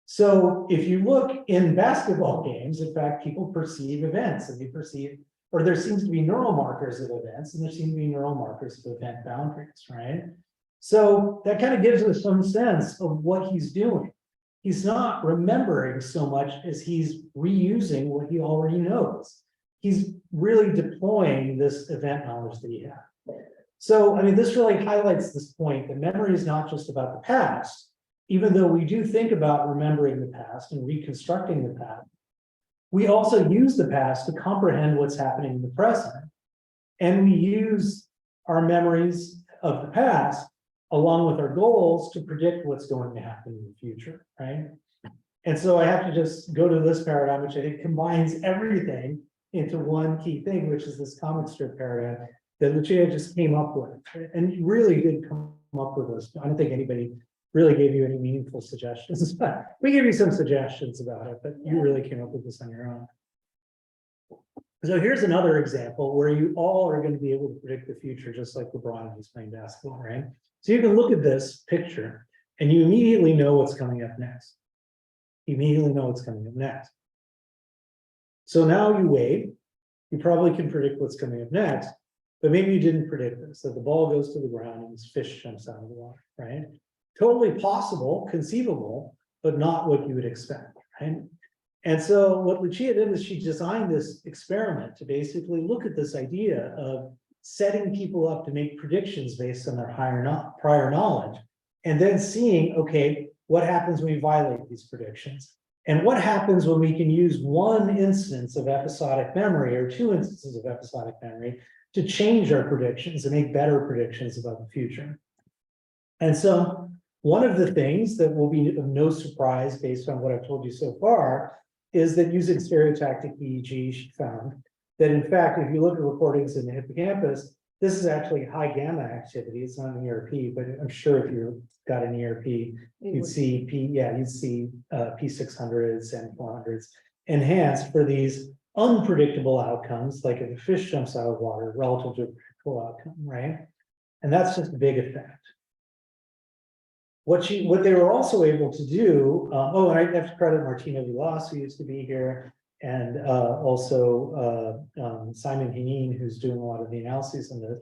So if you look in basketball games, in fact, people perceive events and they perceive, or there seems to be neural markers of events and there seem to be neural markers of event boundaries, right? So that kind of gives us some sense of what he's doing. He's not remembering so much as he's reusing what he already knows. He's really deploying this event knowledge that he had. So, I mean, this really highlights this point that memory is not just about the past, even though we do think about remembering the past and reconstructing the past. We also use the past to comprehend what's happening in the present. And we use our memories of the past along with our goals to predict what's going to happen in the future, right? And so I have to just go to this paradigm, which I think combines everything into one key thing, which is this comic strip paradigm that Lucia just came up with. And he really did come up with this. I don't think anybody really gave you any meaningful suggestions, but we gave you some suggestions about it, but you really came up with this on your own. So here's another example where you all are going to be able to predict the future, just like LeBron when he's playing basketball, right? So you can look at this picture and you immediately know what's coming up next. You immediately know what's coming up next. So now you wait, you probably can predict what's coming up next, but maybe you didn't predict this, that the ball goes to the ground and this fish jumps out of the water, right? Totally possible, conceivable, but not what you would expect, right? And so what Lucia did is she designed this experiment to basically look at this idea of setting people up to make predictions based on their prior knowledge, and then seeing, okay, what happens when we violate these predictions? And what happens when we can use one instance of episodic memory or two instances of episodic memory to change our predictions and make better predictions about the future? And so one of the things that will be of no surprise based on what I've told you so far is that using stereotactic EEG, she found that in fact, if you look at recordings in the hippocampus, This is actually high gamma activity. It's not an ERP, but I'm sure if you've got an ERP, you'd see you'd see P600s and 400s enhanced for these unpredictable outcomes, like if a fish jumps out of water relative to a predictable outcome, right? And that's just a big effect. What they were also able to do, and I have to credit Martina Vilas, who used to be here, and also Simon Henin, who's doing a lot of the analyses on this.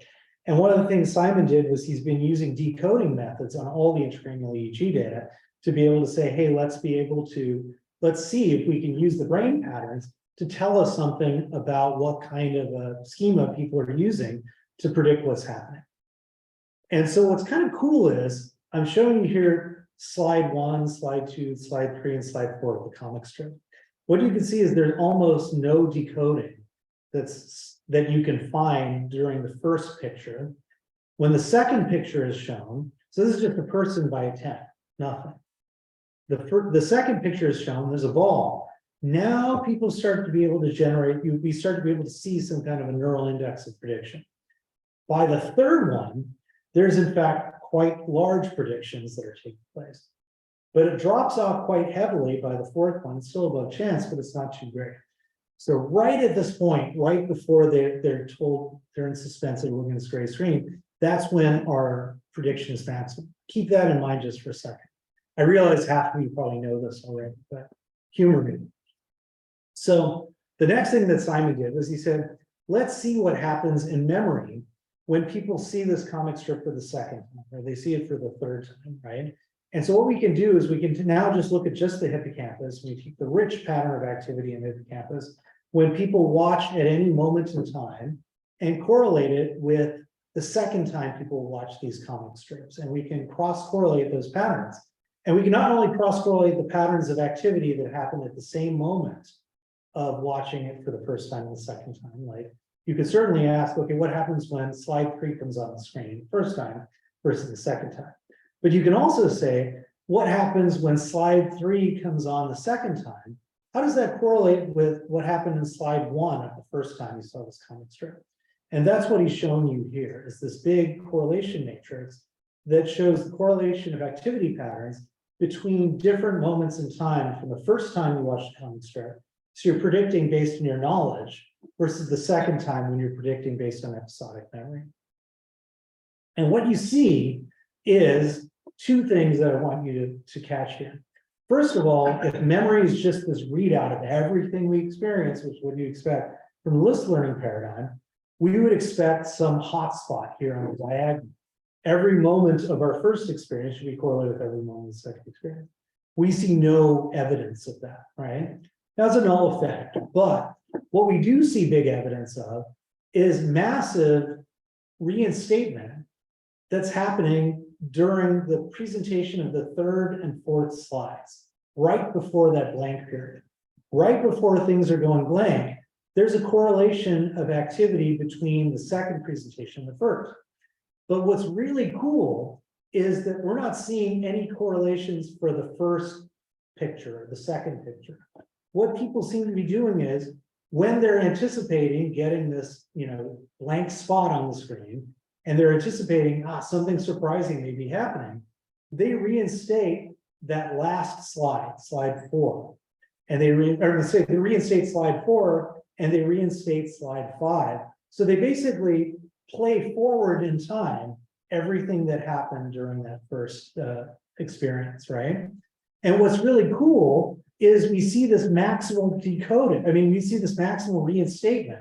And one of the things Simon did was he's been using decoding methods on all the intracranial EEG data to be able to say, hey, let's see if we can use the brain patterns to tell us something about what kind of a schema people are using to predict what's happening. And so what's kind of cool is I'm showing you here slide 1, slide 2, slide 3, and slide 4 of the comic strip. What you can see is there's almost no decoding that you can find during the first picture. When the second picture is shown, so this is just a person by a tent, nothing. The second picture is shown, there's a ball. Now people start to be able to generate, we start to be able to see some kind of a neural index of prediction. By the third one, there's in fact quite large predictions that are taking place. But it drops off quite heavily by the fourth one. It's still above chance, but it's not too great. So right at this point, right before they're told they're in suspense and looking at this gray screen, that's when our prediction is maximum. Keep that in mind just for a second. I realize half of you probably know this already, but humor me. So the next thing that Simon did was he said, let's see what happens in memory when people see this comic strip for the second time, or they see it for the third time, right? And so what we can do is we can now just look at just the hippocampus. We keep the rich pattern of activity in the hippocampus when people watch at any moment in time and correlate it with the second time people watch these comic strips. And we can cross-correlate those patterns. And we can not only cross-correlate the patterns of activity that happen at the same moment of watching it for the first time and the second time. Like you could certainly ask, okay, what happens when slide 3 comes on the screen the first time versus the second time? But you can also say, what happens when slide 3 comes on the second time? How does that correlate with what happened in slide 1 at the first time you saw this comic strip? And that's what he's showing you here, is this big correlation matrix that shows the correlation of activity patterns between different moments in time from the first time you watched the comic strip. So you're predicting based on your knowledge versus the second time when you're predicting based on episodic memory. And what you see is two things that I want you to catch here. First of all, if memory is just this readout of everything we experience, which would you expect from the list learning paradigm, we would expect some hotspot here on the diagonal. Every moment of our first experience should be correlated with every moment of the second experience. We see no evidence of that, right? That's a null effect, but what we do see big evidence of is massive reinstatement that's happening during the presentation of the third and fourth slides, right before that blank period. Right before things are going blank, there's a correlation of activity between the second presentation and the first. But what's really cool is that we're not seeing any correlations for the first picture, or the second picture. What people seem to be doing is when they're anticipating getting this, blank spot on the screen, and they're anticipating, something surprising may be happening, they reinstate that last slide, slide 4. And they reinstate slide 4 and they reinstate slide 5. So they basically play forward in time everything that happened during that first experience, right? And what's really cool is we see this maximal decoding. We see this maximal reinstatement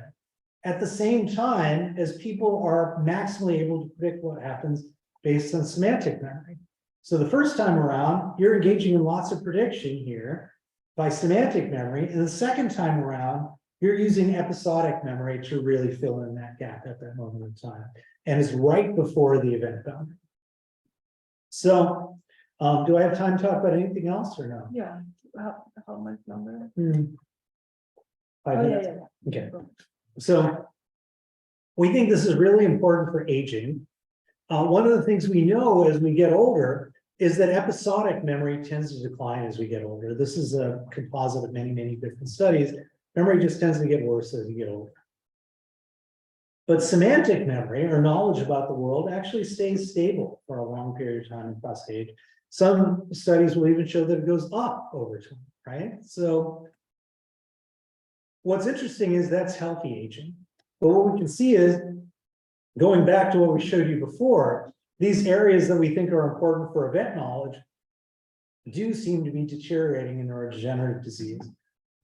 at the same time as people are maximally able to predict what happens based on semantic memory. So the first time around, you're engaging in lots of prediction here by semantic memory. And the second time around, you're using episodic memory to really fill in that gap at that moment in time. And it's right before the event boundary. So do I have time to talk about anything else or no? Yeah, how much longer? 5 minutes? Okay. So we think this is really important for aging. One of the things we know as we get older is that episodic memory tends to decline as we get older. This is a composite of many, many different studies. Memory just tends to get worse as you get older. But semantic memory or knowledge about the world actually stays stable for a long period of time across age. Some studies will even show that it goes up over time, right? So what's interesting is that's healthy aging. But what we can see is, going back to what we showed you before, these areas that we think are important for event knowledge do seem to be deteriorating in neurodegenerative disease.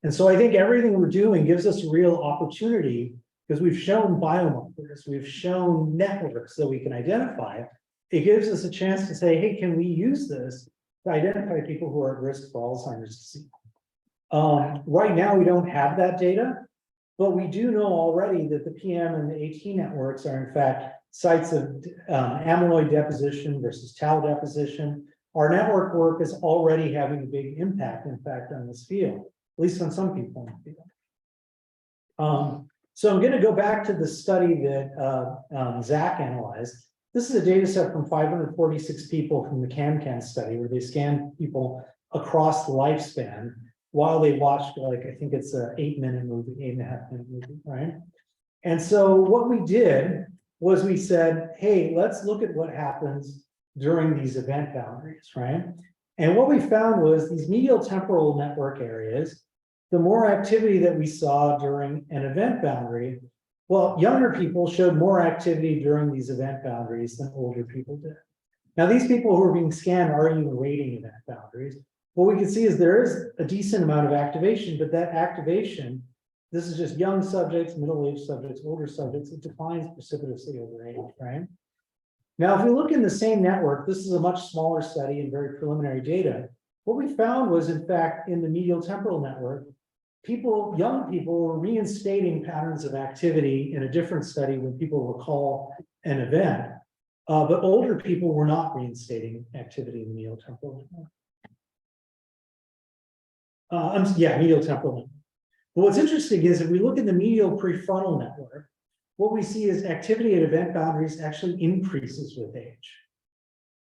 And so I think everything we're doing gives us a real opportunity, because we've shown biomarkers, we've shown networks that we can identify. It gives us a chance to say, hey, can we use this to identify people who are at risk for Alzheimer's disease? Right now, we don't have that data, but we do know already that the PM and the AT networks are in fact sites of amyloid deposition versus tau deposition. Our network work is already having a big impact, in fact, on this field, at least on some people in the field. So I'm going to go back to the study that Zach analyzed. This is a data set from 546 people from the CAN-CAN study, where they scanned people across the lifespan while they watched, like, I think it's an 8-minute movie, 8.5-minute movie, right? And so what we did was we said, hey, let's look at what happens during these event boundaries, right? And what we found was these medial temporal network areas, the more activity that we saw during an event boundary, well, younger people showed more activity during these event boundaries than older people did. Now, these people who are being scanned aren't even rating event boundaries. What we can see is there is a decent amount of activation, but that activation, this is just young subjects, middle-aged subjects, older subjects, it declines precipitously over age, right? Now, if we look in the same network, this is a much smaller study and very preliminary data. What we found was, in fact, in the medial temporal network, young people were reinstating patterns of activity in a different study when people recall an event, but older people were not reinstating activity in the medial temporal network. Medial temporal network. But what's interesting is if we look at the medial prefrontal network, what we see is activity at event boundaries actually increases with age.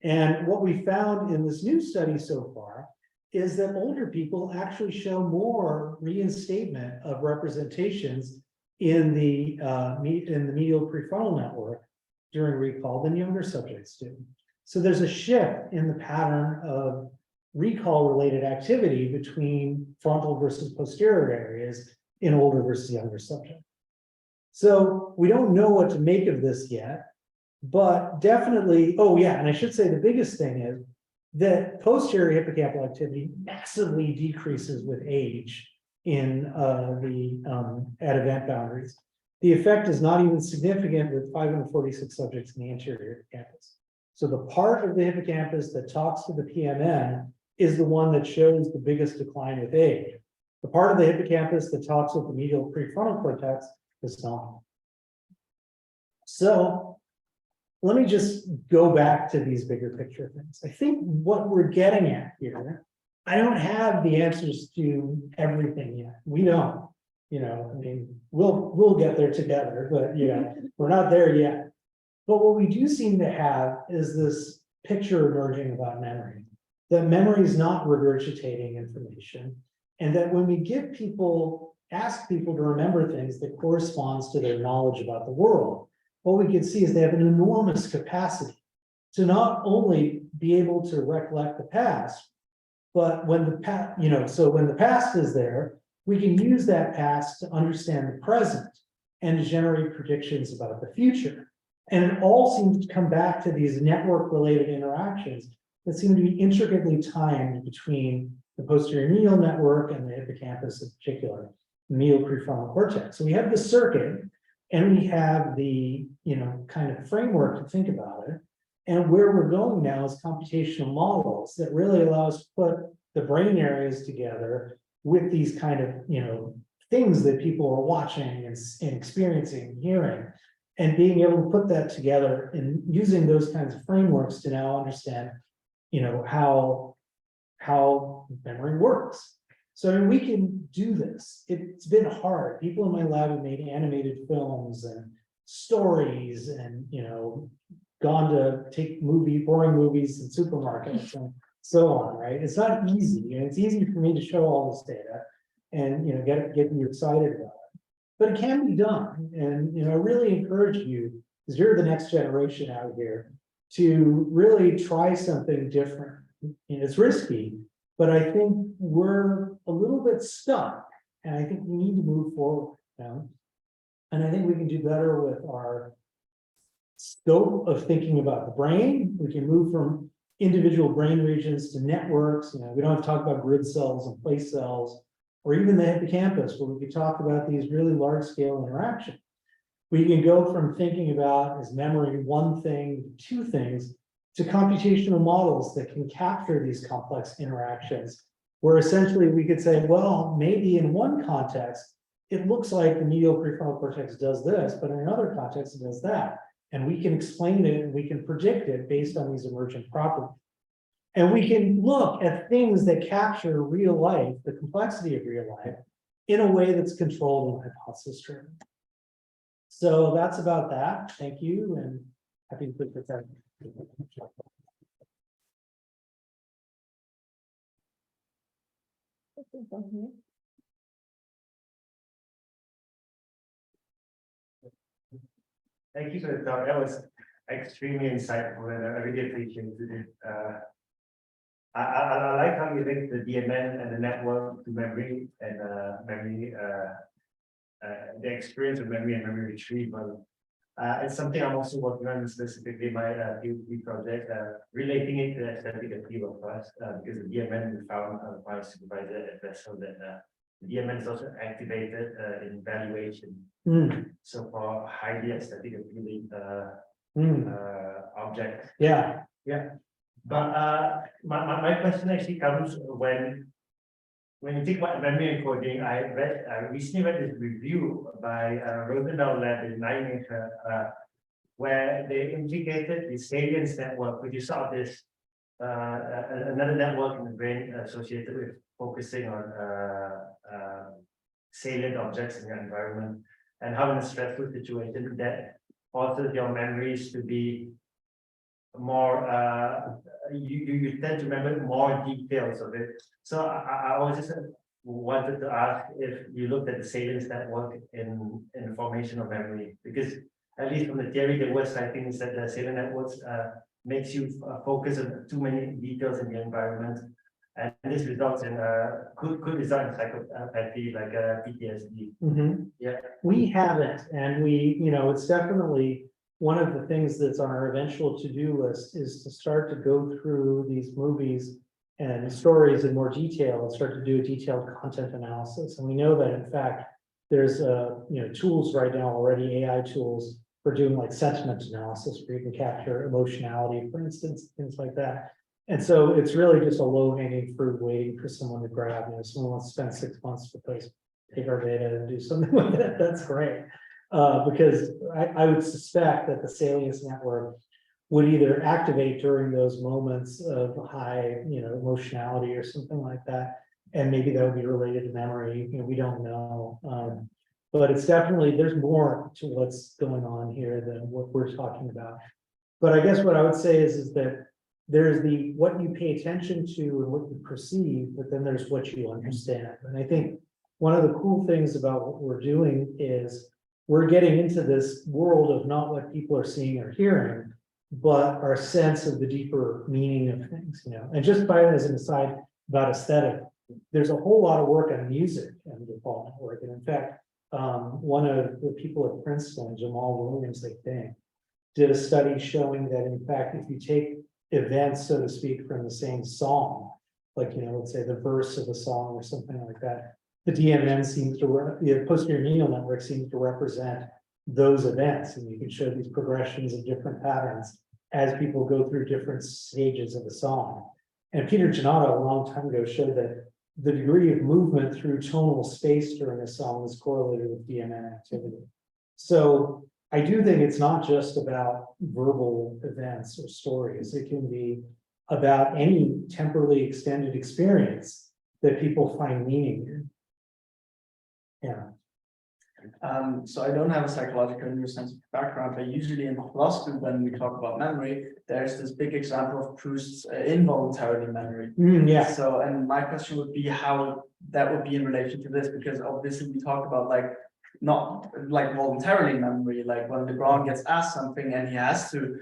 And what we found in this new study so far is that older people actually show more reinstatement of representations in the medial prefrontal network during recall than younger subjects do. So there's a shift in the pattern of recall-related activity between frontal versus posterior areas in older versus younger subjects. So we don't know what to make of this yet, but definitely, oh yeah, and I should say the biggest thing is that posterior hippocampal activity massively decreases with age in at event boundaries. The effect is not even significant with 546 subjects in the anterior hippocampus. So the part of the hippocampus that talks to the PMN is the one that shows the biggest decline with age. The part of the hippocampus that talks with the medial prefrontal cortex is not. So let me just go back to these bigger picture things. I think what we're getting at here, I don't have the answers to everything yet. We don't, I mean, we'll get there together, but we're not there yet. But what we do seem to have is this picture emerging about memory, that memory is not regurgitating information, and that when we ask people to remember things that corresponds to their knowledge about the world, what we can see is they have an enormous capacity to not only be able to recollect the past, but when the past, so when the past is there, we can use that past to understand the present and to generate predictions about the future. And it all seems to come back to these network-related interactions that seem to be intricately timed between the posterior medial network and the hippocampus in particular, the medial prefrontal cortex. So we have the circuit, and we have the kind of framework to think about it. And where we're going now is computational models that really allow us to put the brain areas together with these kind of things that people are watching and experiencing and hearing, and being able to put that together and using those kinds of frameworks to now understand how memory works. So I mean, we can do this. It's been hard. People in my lab have made animated films and stories and gone to take boring movies in supermarkets and so on, right? It's not easy, and it's easy for me to show all this data and get you excited about it. but it can be done. And, I really encourage you, because you're the next generation out here, to really try something different. It's risky, but I think we're a little bit stuck, and I think we need to move forward, And I think we can do better with our scope of thinking about the brain. We can move from individual brain regions to networks. We don't have to talk about grid cells and place cells, or even the hippocampus, where we could talk about these really large scale interactions. We can go from thinking about as memory one thing, two things, to computational models that can capture these complex interactions, where essentially we could say, well, maybe in one context, it looks like the medial prefrontal cortex does this, but in another context, it does that. And we can explain it and we can predict it based on these emergent properties. And we can look at things that capture real life, the complexity of real life, in a way that's controlled and hypothesis driven. So that's about that. Thank you, and happy to put that. Thank you for the talk. That was extremely insightful, and I really appreciated it. I like how you link the DMN and the network to memory and the experience of memory and memory retrieval. It's something I'm also working on, specifically my PhD project, relating it to aesthetic appeal of us, because the DMN we found by supervisor at Vessel that the DMN is also activated in valuation. So for highly aesthetic appealing objects. Yeah. But my question actually comes when you think about memory encoding. I recently read this review by Rosendahl Lab in Nijmegen, where they implicated the salience network, which is sort of this another network in the brain associated with focusing on salient objects in your environment, and how in a stressful situation that causes your memories to be more you tend to remember more details of it. So I was just wanted to ask if you looked at the salience network in the formation of memory, because at least from the theory they were citing is that the salient networks makes you focus on too many details in the environment, and this results in could result in psychopathy like PTSD. Yeah, We haven't, and it's definitely one of the things that's on our eventual to-do list is to start to go through these movies and stories in more detail and start to do a detailed content analysis. And we know that, in fact, there's tools right now already, AI tools for doing like sentiment analysis, where you can capture emotionality, for instance, things like that. And so it's really just a low-hanging fruit waiting for someone to grab. Someone wants to spend 6 months to take our data and do something with it. That's great. Because I would suspect that the salience network would either activate during those moments of high, emotionality or something like that, and maybe that would be related to memory. We don't know, but it's definitely, there's more to what's going on here than what we're talking about. But I guess what I would say is that there's what you pay attention to and what you perceive, but then there's what you understand. And I think one of the cool things about what we're doing is we're getting into this world of not what people are seeing or hearing, but our sense of the deeper meaning of things, And just by as an aside about aesthetic, there's a whole lot of work on music and the default network. And in fact, one of the people at Princeton, Jamal Williams, I think, did a study showing that, in fact, if you take events, so to speak, from the same song, like, let's say the verse of a song or something like that, the DMN seems to, the posterior medial network seems to represent those events. And you can show these progressions of different patterns as people go through different stages of a song. And Peter Giannotto a long time ago showed that the degree of movement through tonal space during a song is correlated with DMN activity. So I do think it's not just about verbal events or stories. It can be about any temporally extended experience that people find meaning in. Yeah. So I don't have a psychological neuroscience background, but usually in philosophy, when we talk about memory, there's this big example of Proust's involuntary memory. Yeah. So, and my question would be how that would be in relation to this, because obviously we talk about like not like voluntarily memory, like when LeBron gets asked something and he has to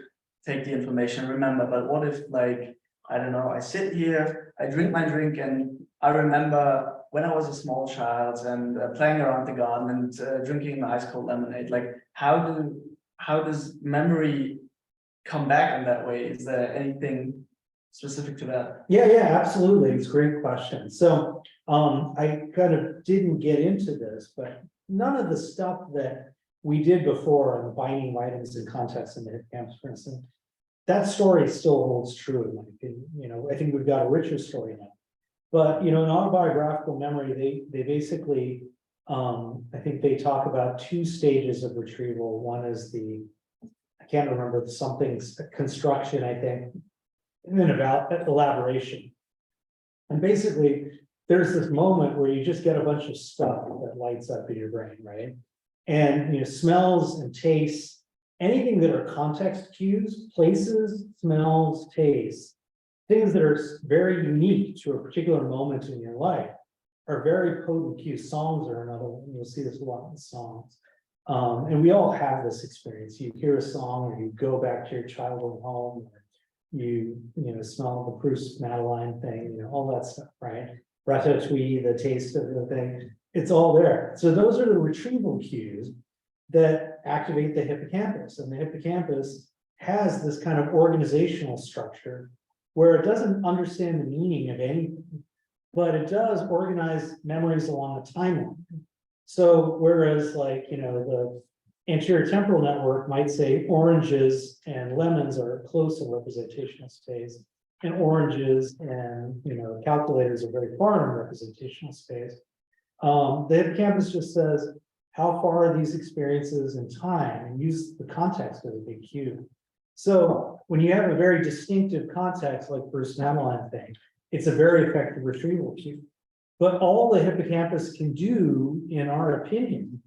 take the information, remember, but what if like, I don't know, I sit here, I drink my drink and I remember when I was a small child and playing around the garden and drinking ice cold lemonade, like how does memory come back in that way? Is there anything specific to that? Yeah, absolutely. It's a great question. So, I kind of didn't get into this, but none of the stuff that we did before on the binding of items in context in the hippocampus, for instance, that story still holds true in my opinion. You know, I think we've got a richer story now. But, you know, in autobiographical memory, they basically, I think they talk about two stages of retrieval. One is I can't remember, something's construction, I think, and then about elaboration. And basically, there's this moment where you just get a bunch of stuff that lights up in your brain, right? And, you know, smells and tastes, anything that are context cues, places, smells, tastes, things that are very unique to a particular moment in your life are very potent cues. Songs are another one. You'll see this a lot in songs. And we all have this experience. You hear a song or you go back to your childhood home, or you smell the Proust Madeleine thing, you know, all that stuff, right? Ratatouille, the taste of the thing, it's all there. So those are the retrieval cues that activate the hippocampus. And the hippocampus has this kind of organizational structure where it doesn't understand the meaning of anything, but it does organize memories along a timeline. So whereas like, you know, the anterior temporal network might say oranges and lemons are close in representational space, and oranges and, you know, calculators are very far in representational space. The hippocampus just says, how far are these experiences in time, and use the context as a big cue. So when you have a very distinctive context like Bruce Madeleine thing, it's a very effective retrieval cue. But all the hippocampus can do, in our opinion,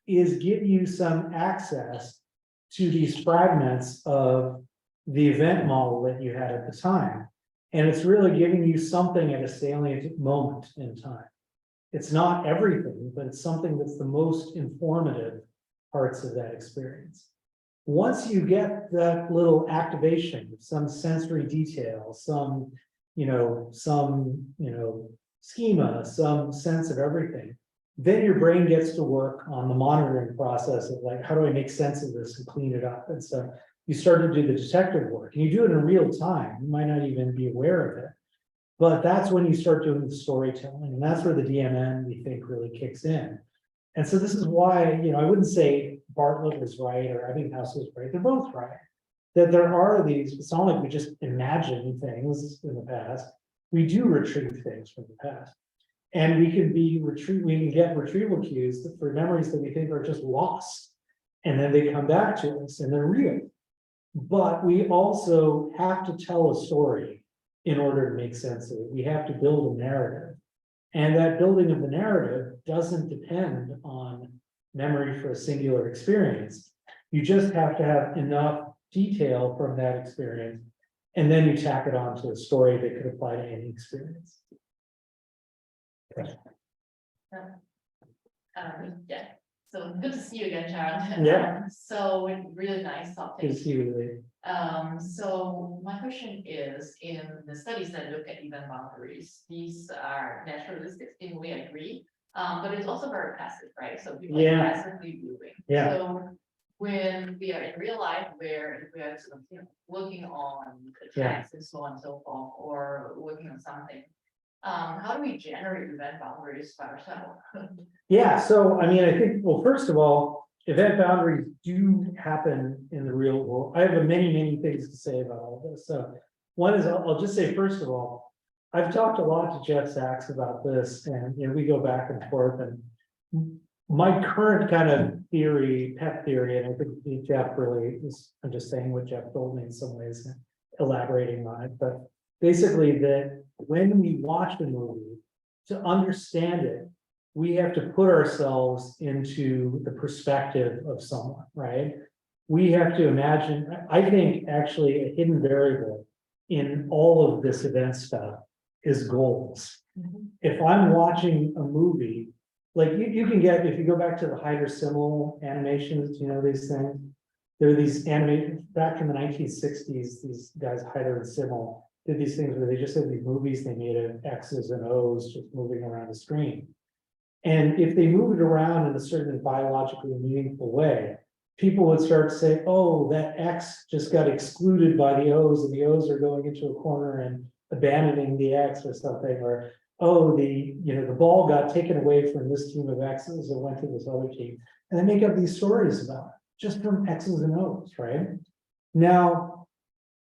is give you some access to these fragments of the event model that you had at the time. And it's really giving you something at a salient moment in time. It's not everything, but it's something that's the most informative parts of that experience. Once you get that little activation, some sensory detail, some schema, some sense of everything, then your brain gets to work on the monitoring process of like, how do I make sense of this and clean it up? And so you start to do the detective work, and you do it in real time. You might not even be aware of it, but that's when you start doing the storytelling, and that's where the DMN, we think, really kicks in. And so this is why, you know, I wouldn't say Bartlett was right or Ebbinghaus was right. They're both right. That there are these, it's not like we just imagine things in the past. We do retrieve things from the past. And we can get retrieval cues for memories that we think are just lost. And then they come back to us and they're real. But we also have to tell a story in order to make sense of it. We have to build a narrative. And that building of the narrative doesn't depend on memory for a singular experience. You just have to have enough detail from that experience, and then you tack it onto a story that could apply to any experience. Yeah, so good to see you again, Charan. Yeah. So really nice topic. Good to see you, Lee. So my question is, in the studies that look at event boundaries, these are naturalistic, in a way I agree, but it's also very passive, right? So people Yeah. are passively viewing. Yeah. So when we are in real life, where we are sort of, working on the Yeah. text and so on and so forth, or working on something, how do we generate event boundaries by ourselves? Yeah, so I mean, I think, well, first of all, event boundaries do happen in the real world. I have many things to say about all this. So one is, I'll just say, first of all, I've talked a lot to Jeff Sachs about this, and we go back and forth, and my current kind of theory, pet theory, and I think Jeff really is, I'm just saying what Jeff told me in some ways, and elaborating on it, but basically that when we watch a movie, to understand it, we have to put ourselves into the perspective of someone, right? We have to imagine, I think actually a hidden variable in all of this event stuff is goals. If I'm watching a movie like you can get, if you go back to the Hyder-Simmel animations, you know, these things. There are these animated, back in the 1960s, these guys, Hyder and Simmel, did these things where they just had these movies they made of X's and O's just moving around the screen. And if they move it around in a certain biologically meaningful way, people would start to say, oh, that X just got excluded by the O's and the O's are going into a corner and abandoning the X or something, or, oh, the ball got taken away from this team of X's and went to this other team. And they make up these stories about it, just from X's and O's, right? Now,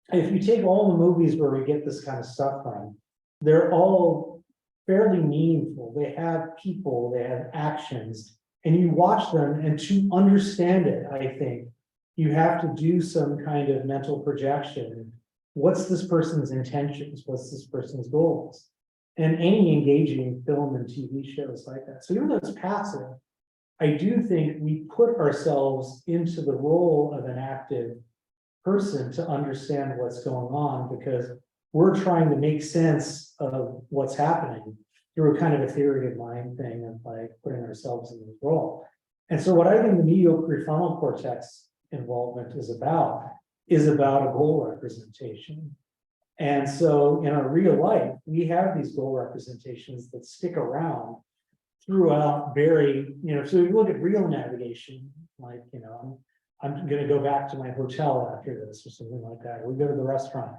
if you take all the movies where we get this kind of stuff from, they're all fairly meaningful. They have people, they have actions, and you watch them, and to understand it, I think, you have to do some kind of mental projection. What's this person's intentions? What's this person's goals? And any engaging film and TV shows like that. So even though it's passive, I do think we put ourselves into the role of an active person to understand what's going on, because we're trying to make sense of what's happening through a kind of a theory of mind thing of like putting ourselves in this role. And so what I think the medial prefrontal cortex involvement is about a goal representation. And so in our real life, we have these goal representations that stick around throughout very, so if you look at real navigation, like, I'm gonna go back to my hotel after this or something like that, or we go to the restaurant.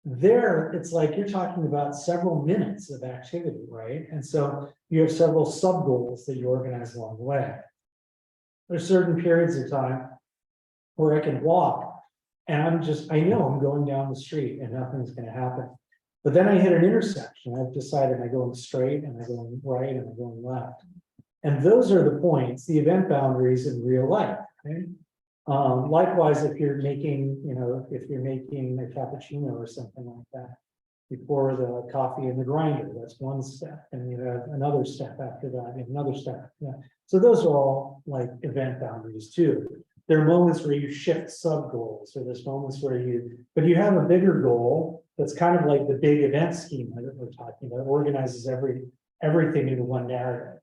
There, it's like you're talking about several minutes of activity, right? And so you have several sub goals that you organize along the way. There's certain periods of time where I can walk and I know I'm going down the street and nothing's going to happen. But then I hit an intersection. I've decided, am I going straight? Am I going right? Am I going left? And those are the points, the event boundaries in real life, right? Likewise, if you're making, a cappuccino or something like that, before the coffee in the grinder, that's one step, and you have another step after that, and another step. Yeah. So those are all like event boundaries too. There are moments where you shift sub goals, or there's moments where but you have a bigger goal that's kind of like the big event schema that we're talking about, organizes everything into one narrative,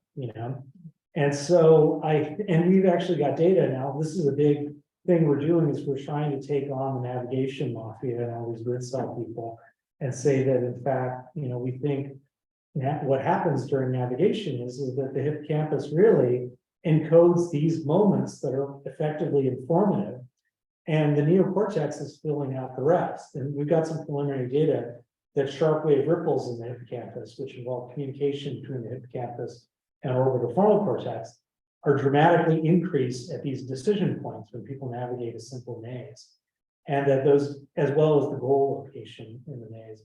And so we've actually got data now. This is a big thing we're doing, is we're trying to take on the navigation mafia and all these grid cell people and say that in fact, we think that what happens during navigation is that the hippocampus really encodes these moments that are effectively informative, and the neocortex is filling out the rest. And we've got some preliminary data that sharp wave ripples in the hippocampus, which involve communication between the hippocampus and orbital frontal cortex, are dramatically increased at these decision points when people navigate a simple maze. And that those, as well as the goal location in the maze.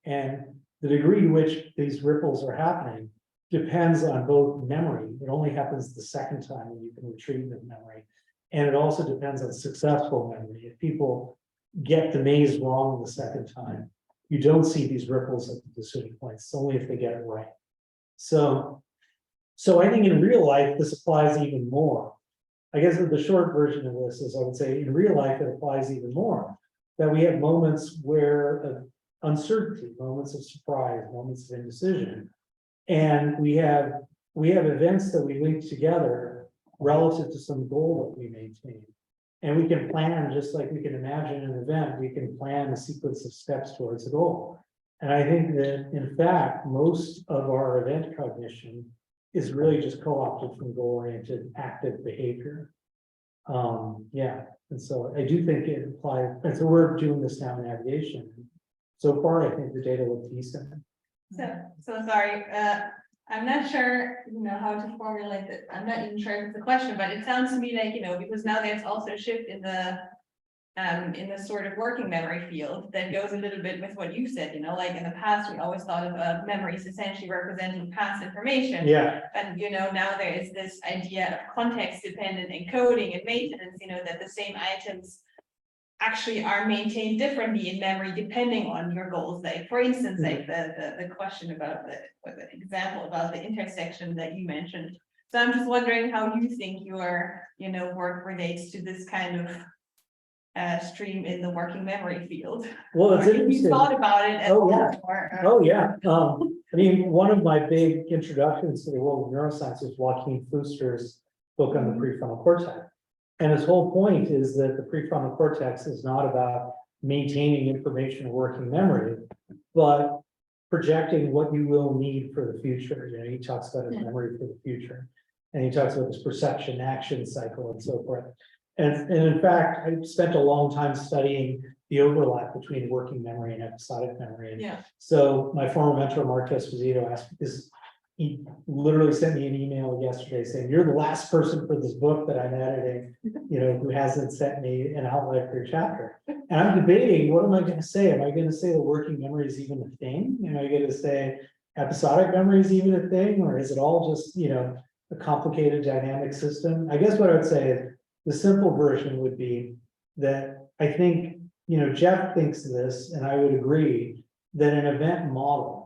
And the degree to which these ripples are happening depends on both memory. It only happens the second time when you can retrieve the memory. And it also depends on successful memory. If people get the maze wrong the second time, you don't see these ripples at the decision points. It's only if they get it right. So I think in real life, this applies even more. I guess the short version of this is, I would say in real life, it applies even more, that we have moments where uncertainty, moments of surprise, moments of indecision. And we have events that we link together relative to some goal that we maintain. And we can plan, just like we can imagine an event, we can plan a sequence of steps towards a goal. And I think that in fact, most of our event cognition is really just co-opted from goal-oriented active behavior. And so I do think it applies, and so we're doing this now in navigation. So far, I think the data look decent. So sorry, I'm not sure, how to formulate it. I'm not even sure it's the question, but it sounds to me like, because now there's also a shift in the sort of working memory field that goes a little bit with what you said, like in the past, we always thought of memories essentially representing past information. Yeah, And, now there is this idea of context dependent encoding and maintenance, that the same items actually are maintained differently in memory depending on your goals. Like for instance, like the question about the example about the intersection that you mentioned. So I'm just wondering how you think your, work relates to this kind of stream in the working memory field. well, it's Or if interesting. you thought about it at Oh, all, yeah. or, Oh, yeah. I mean, one of my big introductions to the world of neuroscience is Joaquin Fuster's book on the prefrontal cortex. And his whole point is that the prefrontal cortex is not about maintaining information or working memory, but projecting what you will need for the future. You know, he talks about his memory for the future. And he talks about this perception action cycle and so forth. And in fact, I spent a long time studying the overlap between working memory and episodic memory. And Yeah. so my former mentor, Mark Esposito, asked this. He literally sent me an email yesterday saying, "You're the last person for this book that I'm editing, you know, who hasn't sent me an outline for your chapter." And I'm debating, what am I going to say? Am I going to say the working memory is even a thing? Am I going to say episodic memory is even a thing? Or is it all just, you know, a complicated dynamic system? I guess what I would say is the simple version would be that I think, you know, Jeff thinks this, and I would agree, that an event model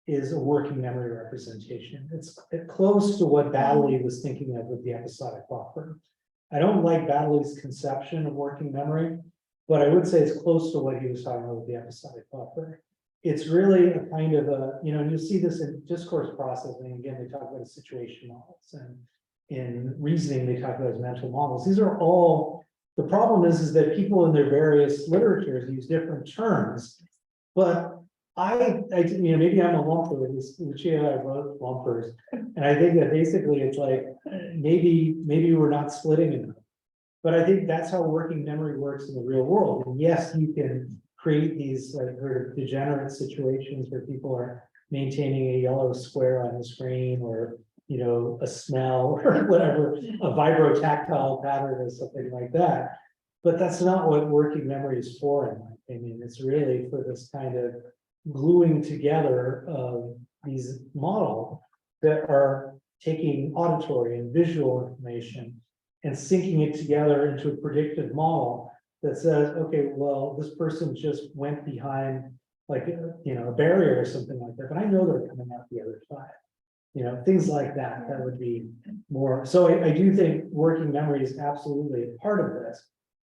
is a working memory representation. It's close to what Baddeley was thinking of with the episodic buffer. I don't like Baddeley's conception of working memory, but I would say it's close to what he was talking about with the episodic buffer. It's really a kind of a, you know, and you'll see this in discourse processing. Again, they talk about situation models, and in reasoning, they talk about as mental models. These are all, the problem is that people in their various literatures use different terms, but I, you know, maybe I'm a lumper, Lucia and I are both lumpers, and I think that basically it's like, maybe we're not splitting enough. But I think that's how working memory works in the real world. And yes, you can create these like sort of degenerate situations where people are maintaining a yellow square on the screen, or, you know, a smell or whatever, a vibrotactile pattern or something like that. But that's not what working memory is for, in my opinion. It's really for this kind of gluing together of these models that are taking auditory and visual information and syncing it together into a predictive model that says, okay, well, this person just went behind like, you know, a barrier or something like that, but I know they're coming out the other side. You know, things like that, that would be more. So I do think working memory is absolutely a part of this.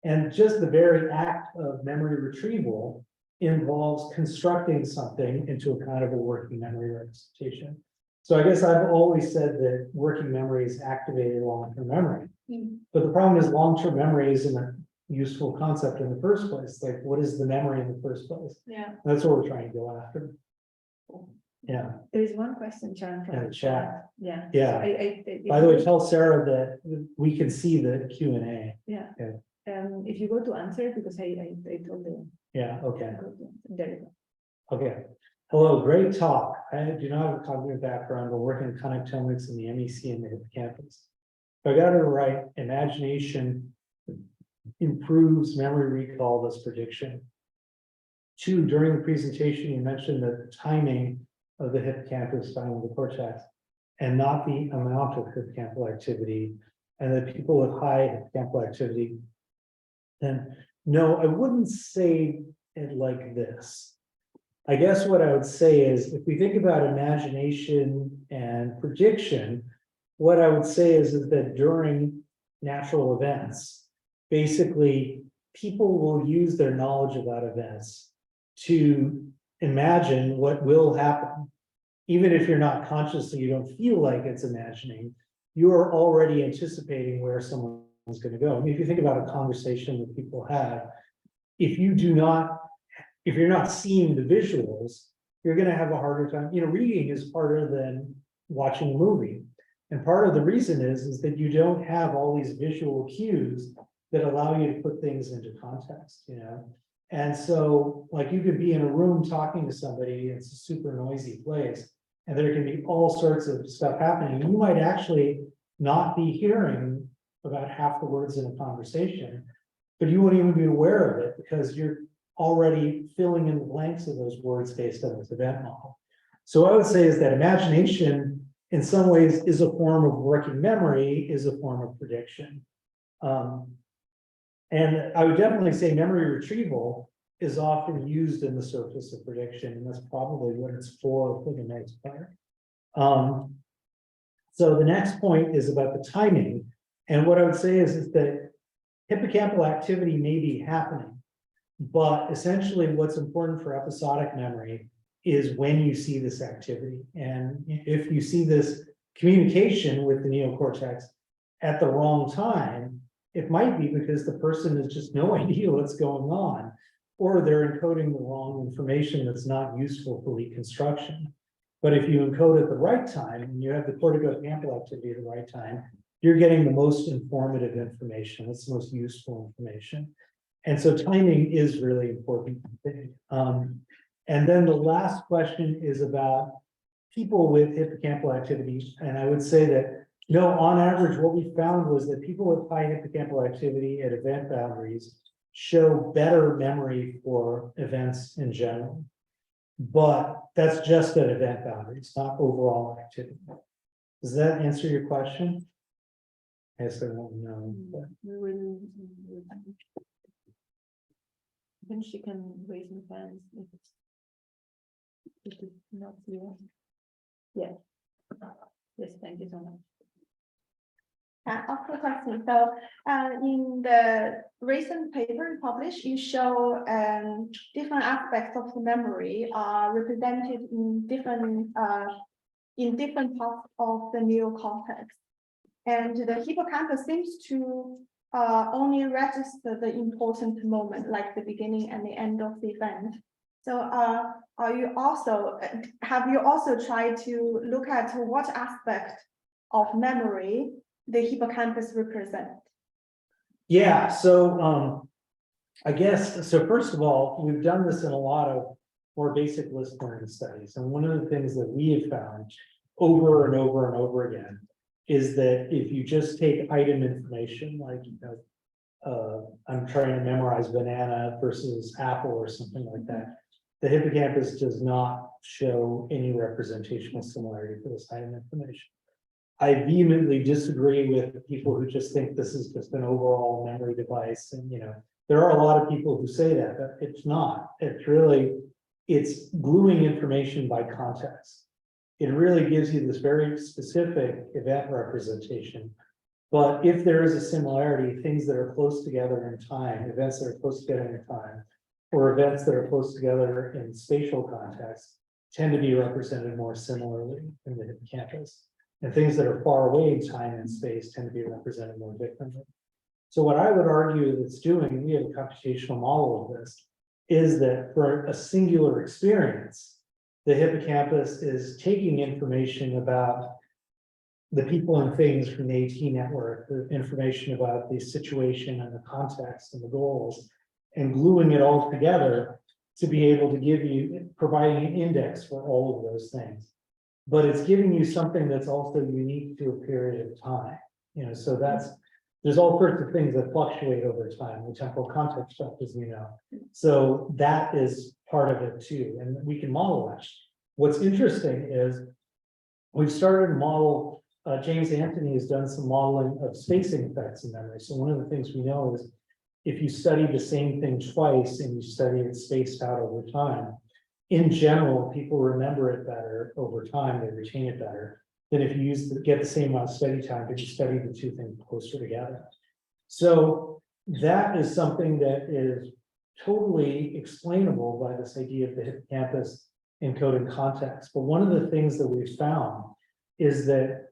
And just the very act of memory retrieval involves constructing something into a kind of a working memory representation. So I guess I've always said that working memory is activated long-term memory. But the problem is long-term memory isn't a useful concept in the first place. Like, what is the memory in the first place? Yeah. That's what we're trying to go after. Yeah, There is one question, Charan, from in the chat. Yeah. Yeah. By the way, tell Sarah that we can see the Q&A. Yeah. Okay. If you go to answer, because I told them. Yeah, okay. There you go. Okay. Hello, great talk. I do not have a cognitive background, but working in connectomics in the MEC and the hippocampus. If I got it right, imagination improves memory recall, thus prediction. 2, during the presentation, you mentioned the timing of the hippocampus, timing of the cortex, and not the amount of hippocampal activity, and that people with high hippocampal activity. Then, no, I wouldn't say it like this. I guess what I would say is, if we think about imagination and prediction, what I would say is that during natural events, basically, people will use their knowledge about events to imagine what will happen. Even if you're not consciously, you don't feel like it's imagining, you are already anticipating where someone's going to go. I mean, if you think about a conversation that people have, if you're not seeing the visuals, you're going to have a harder time. You know, reading is harder than watching a movie. And part of the reason is that you don't have all these visual cues that allow you to put things into context, you know? And so, like, you could be in a room talking to somebody, it's a super noisy place, and there can be all sorts of stuff happening. You might actually not be hearing about half the words in a conversation, but you won't even be aware of it because you're already filling in the blanks of those words based on this event model. So what I would say is that imagination, in some ways, is a form of working memory, is a form of prediction. And I would definitely say memory retrieval is often used in the surface of prediction, and that's probably what it's for the most part. So the next point is about the timing. And what I would say is that hippocampal activity may be happening, but essentially what's important for episodic memory is when you see this activity. And if you see this communication with the neocortex at the wrong time, it might be because the person has just no idea what's going on, or they're encoding the wrong information that's not useful for reconstruction. But if you encode at the right time and you have the cortico-hippocampal activity at the right time, you're getting the most informative information. It's the most useful information. And so timing is really important. And then the last question is about people with hippocampal activity. And I would say that, no, on average, what we found was that people with high hippocampal activity at event boundaries show better memory for events in general. But that's just at event boundaries, not overall activity. Does that answer your question? I guess I don't know. But We will. Then she can raise her hands if it's not clear. Yeah. Yes, thank you so much. Of the question. So, in the recent paper published, you show different aspects of the memory are represented in different parts of the neocortex. And the hippocampus seems to only register the important moment, like the beginning and the end of the event. So, have you also tried to look at what aspect of memory the hippocampus represent? yeah, so I guess, so first of all, we've done this in a lot of more basic list learning studies. And one of the things that we have found over and over and over again is that if you just take item information, like, I'm trying to memorize banana versus apple or something like that, the hippocampus does not show any representational similarity for this item information. I vehemently disagree with people who just think this is just an overall memory device. And, there are a lot of people who say that, but it's not. It's gluing information by context. It really gives you this very specific event representation. But if there is a similarity, things that are close together in time, events that are close together in time, or events that are close together in spatial context, tend to be represented more similarly in the hippocampus. And things that are far away in time and space tend to be represented more differently. So what I would argue that it's doing, we have a computational model of this, is that for a singular experience, the hippocampus is taking information about the people and things from the AT network, the information about the situation and the context and the goals, and gluing it all together to be able to give you, providing an index for all of those things. But it's giving you something that's also unique to a period of time. So there's all sorts of things that fluctuate over time, the temporal context stuff, as you know. So that is part of it too, and we can model that. What's interesting is we've started to model, James Anthony has done some modeling of spacing effects in memory. So one of the things we know is if you study the same thing twice and you study it spaced out over time, in general, people remember it better over time, they retain it better than if you get the same amount of study time, but you study the two things closer together. So that is something that is totally explainable by this idea of the hippocampus encoding context. But one of the things that we've found is that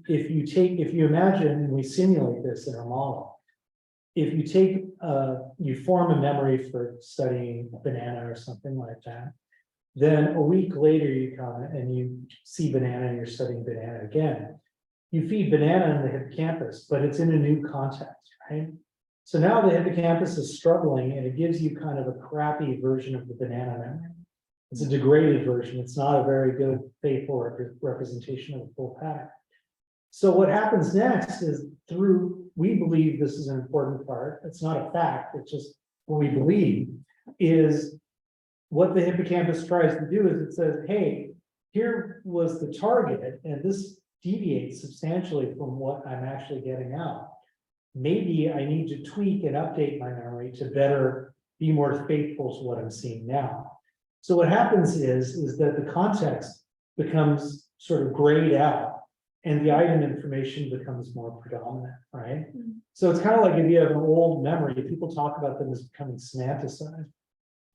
if you imagine, and we simulate this in our model, if you take, you form a memory for studying banana or something like that, then a week later you come and you see banana and you're studying banana again. You feed banana in the hippocampus, but it's in a new context, right? So now the hippocampus is struggling and it gives you kind of a crappy version of the banana memory. It's a degraded version. It's not a very good, faithful representation of the full pattern. So what happens next is we believe this is an important part. It's not a fact, it's just what we believe is what the hippocampus tries to do is it says, hey, here was the target, and this deviates substantially from what I'm actually getting out. Maybe I need to tweak and update my memory to better be more faithful to what I'm seeing now. So what happens is that the context becomes sort of grayed out and the item information becomes more predominant, right? So it's kind of like if you have an old memory, people talk about them as becoming semanticized.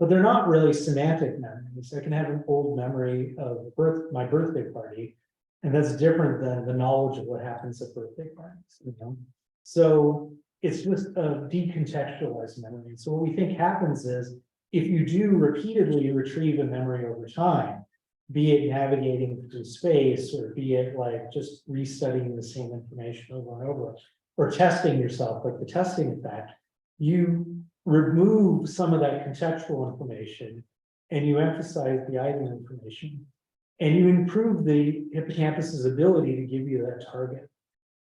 but they're not really semantic memories. I can have an old memory of my birthday party, and that's different than the knowledge of what happens at birthday parties, you know? So it's just a decontextualized memory. So what we think happens is, if you do repeatedly retrieve a memory over time, be it navigating through space, or be it like just restudying the same information over and over, or testing yourself, like the testing effect, you remove some of that contextual information and you emphasize the item information, and you improve the hippocampus's ability to give you that target.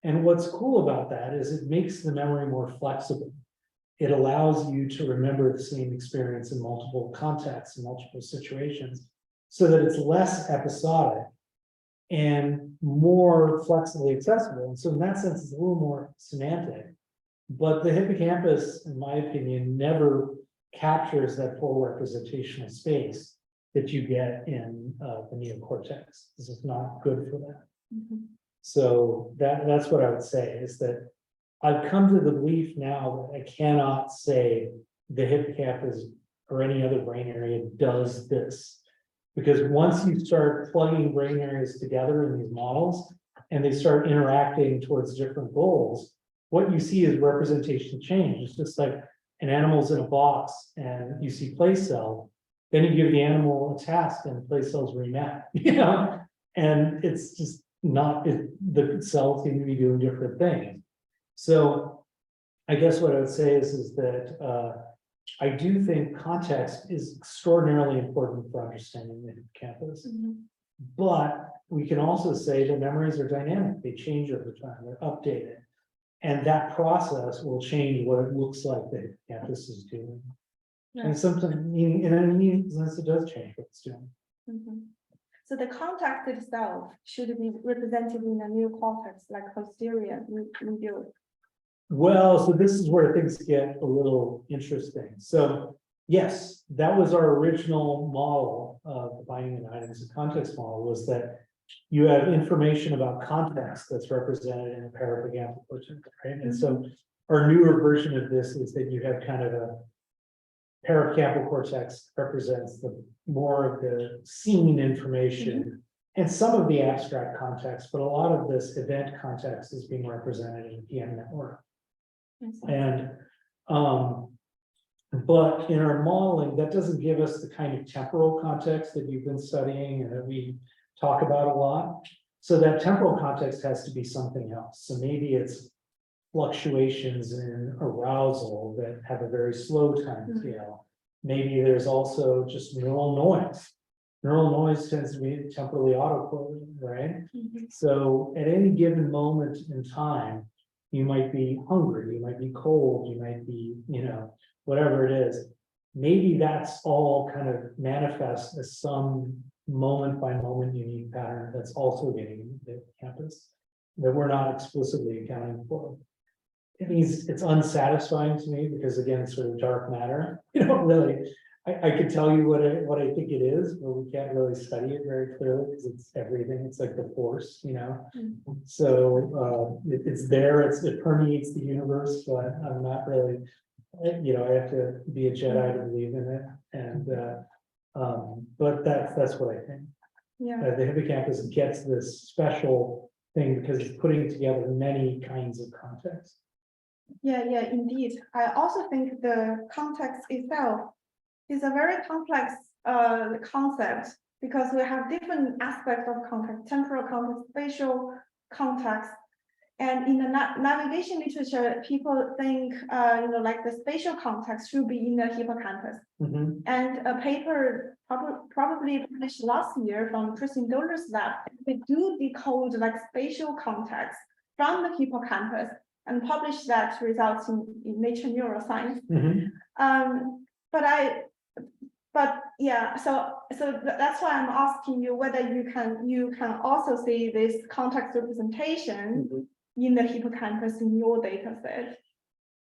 And what's cool about that is it makes the memory more flexible. It allows you to remember the same experience in multiple contexts and multiple situations, so that it's less episodic and more flexibly accessible. And so in that sense, it's a little more semantic. But the hippocampus, in my opinion, never captures that full representational space that you get in the neocortex. This is not good for that. Mhm. So that's what I would say, is that I've come to the belief now that I cannot say the hippocampus or any other brain area does this. Because once you start plugging brain areas together in these models, and they start interacting towards different goals, what you see is representation change. It's just like an animal's in a box and you see play cell, then you give the animal a task and play cells remap, you know? And it's just not, the cells seem to be doing different things. So I guess what I would say is that I do think context is extraordinarily important for understanding the hippocampus. Mhm. But we can also say that memories are dynamic, they change over time, they're updated. And that process will change what it looks like the hippocampus is doing. And sometimes, in any sense, it does change what it's doing. Mhm. So the context itself should be represented in a new context, like posterior medial. Well, so this is where things get a little interesting. So yes, that was our original model of defining an items of context model, was that you have information about context that's represented in a parahippocampal cortex, right? And so our newer version of this is that you have kind of a parahippocampal cortex represents the more of the scene information and some of the abstract context, but a lot of this event context is being represented in the PM network. And but in our modeling, that doesn't give us the kind of temporal context that you've been studying and that we talk about a lot. So that temporal context has to be something else. So maybe it's fluctuations in arousal that have a very slow time scale. Maybe there's also just neural noise. Neural noise tends to be temporally autocorrelated, right? So at any given moment in time, you might be hungry, you might be cold, you might be, you know, whatever it is. Maybe that's all kind of manifest as some moment by moment unique pattern that's also getting in the campus that we're not explicitly accounting for. It means it's unsatisfying to me because again, it's sort of dark matter. You don't really, I could tell you what I think it is, but we can't really study it very clearly because it's everything. It's like the force, you know. So it's there, it permeates the universe, but I'm not really, you know, I have to be a Jedi to believe in it. And but that's what I think. Yeah. The hippocampus gets this special thing because it's putting together many kinds of context. Yeah, indeed. I also think the context itself is a very complex concept because we have different aspects of context, temporal context, spatial context. And in the navigation literature, people think, you know, like the spatial context should be in the hippocampus. And a paper probably published last year from Christine Doller's lab, they do decode like spatial context from the hippocampus and publish that results in Nature Neuroscience. But yeah, so that's why I'm asking you whether you can also see this context representation in the hippocampus in your data set.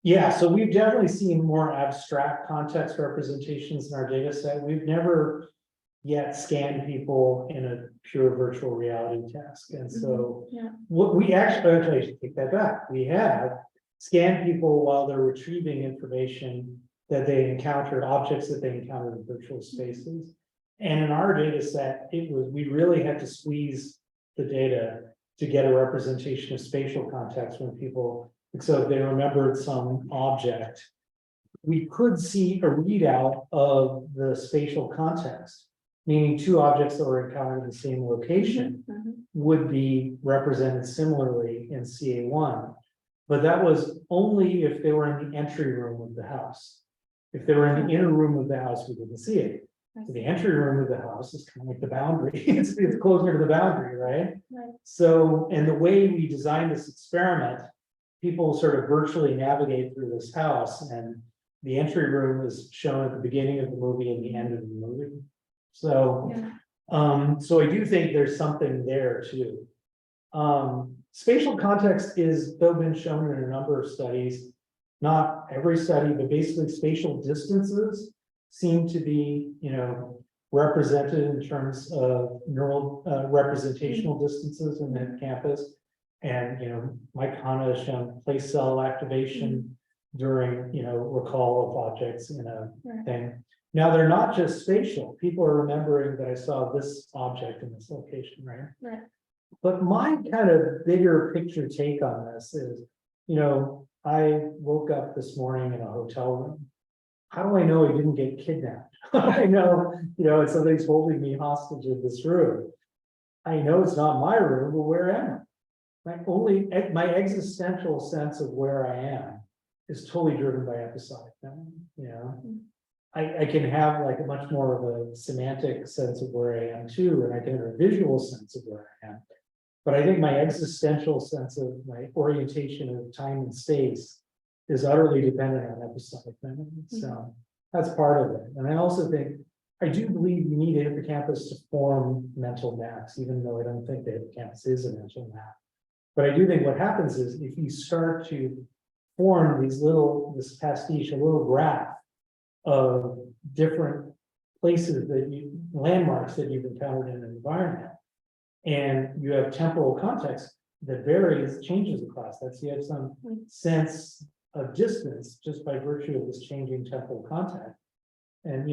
Yeah, so we've definitely seen more abstract context representations in our data set. We've never yet scanned people in a pure virtual reality task. And so what we actually should take that back. We have scanned people while they're retrieving information that they encountered, objects that they encountered in virtual spaces. And in our data set, we really had to squeeze the data to get a representation of spatial context when people, so if they remembered some object, we could see a readout of the spatial context, meaning two objects that were encountered in the same location would be represented similarly in CA1. But that was only if they were in the entry room of the house. If they were in the inner room of the house, we didn't see it. So the entry room of the house is kind of like the boundary. It's closer to the boundary, right? Right. So, and the way we designed this experiment, people sort of virtually navigate through this house, and the entry room is shown at the beginning of the movie and the end of the movie. So, so I do think there's something there too. Spatial context is though been shown in a number of studies, not every study, but basically spatial distances seem to be, represented in terms of neural representational distances in the hippocampus. And, Mike Hanna has shown place cell activation during, recall of objects in a thing. Now, they're not just spatial. People are remembering that I saw this object in this location, right? Right. But my kind of bigger picture take on this is, I woke up this morning in a hotel room. How do I know I didn't get kidnapped? I know, and somebody's holding me hostage in this room. I know it's not my room, but where am I? My existential sense of where I am is totally driven by episodic memory, I can have like a much more of a semantic sense of where I am too, and I can have a visual sense of where I am. But I think my existential sense of my orientation of time and space is utterly dependent on episodic memory. So that's part of it. And I also think, I do believe you need a hippocampus to form mental maps, even though I don't think the hippocampus is a mental map. But I do think what happens is if you start to form this pastiche, a little graph of different places landmarks that you've encountered in an environment, and you have temporal context that varies, changes across that. So you have some sense of distance just by virtue of this changing temporal contact. And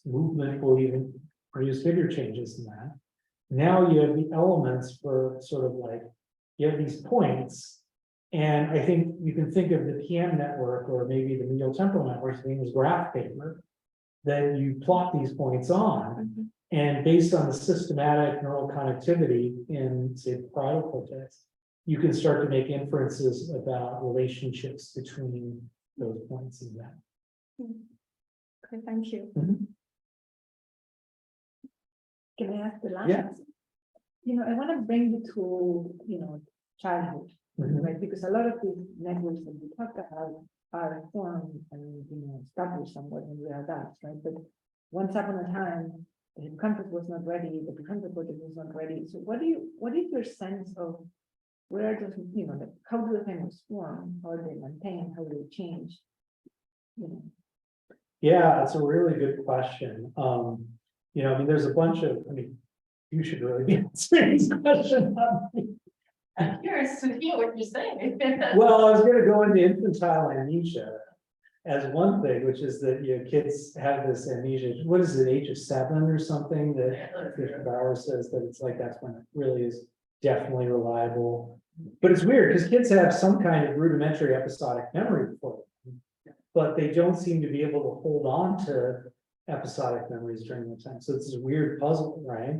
movement will even produce bigger changes than that. Now you have the elements for sort of like, you have these points. And I think you can think of the PM network or maybe the medial temporal network as being this graph paper that you plot these points on. And based on the systematic neural connectivity in, say, the parietal cortex, you can start to make inferences about relationships between those points in that. Okay, thank you. Can I ask the last? Yeah. I want to bring you to, childhood, right? Because a lot of these networks that we talk about are formed and, established somewhat when we are adults, right? But once upon a time, the hippocampus was not ready, the prefrontal cortex was not ready. So what is your sense of where does, how do the things form, how do they maintain, how do they change? Yeah, that's a really good question. There's a bunch of, you should really be answering this question. I'm curious to hear what you're saying. Well, I was going to go into infantile amnesia as one thing, which is that kids have this amnesia. What is it, age of 7 or something? That Bauer says that it's like that's when it really is definitely reliable. But it's weird because kids have some kind of rudimentary episodic memory before them, but they don't seem to be able to hold on to episodic memories during the time. So it's a weird puzzle, right?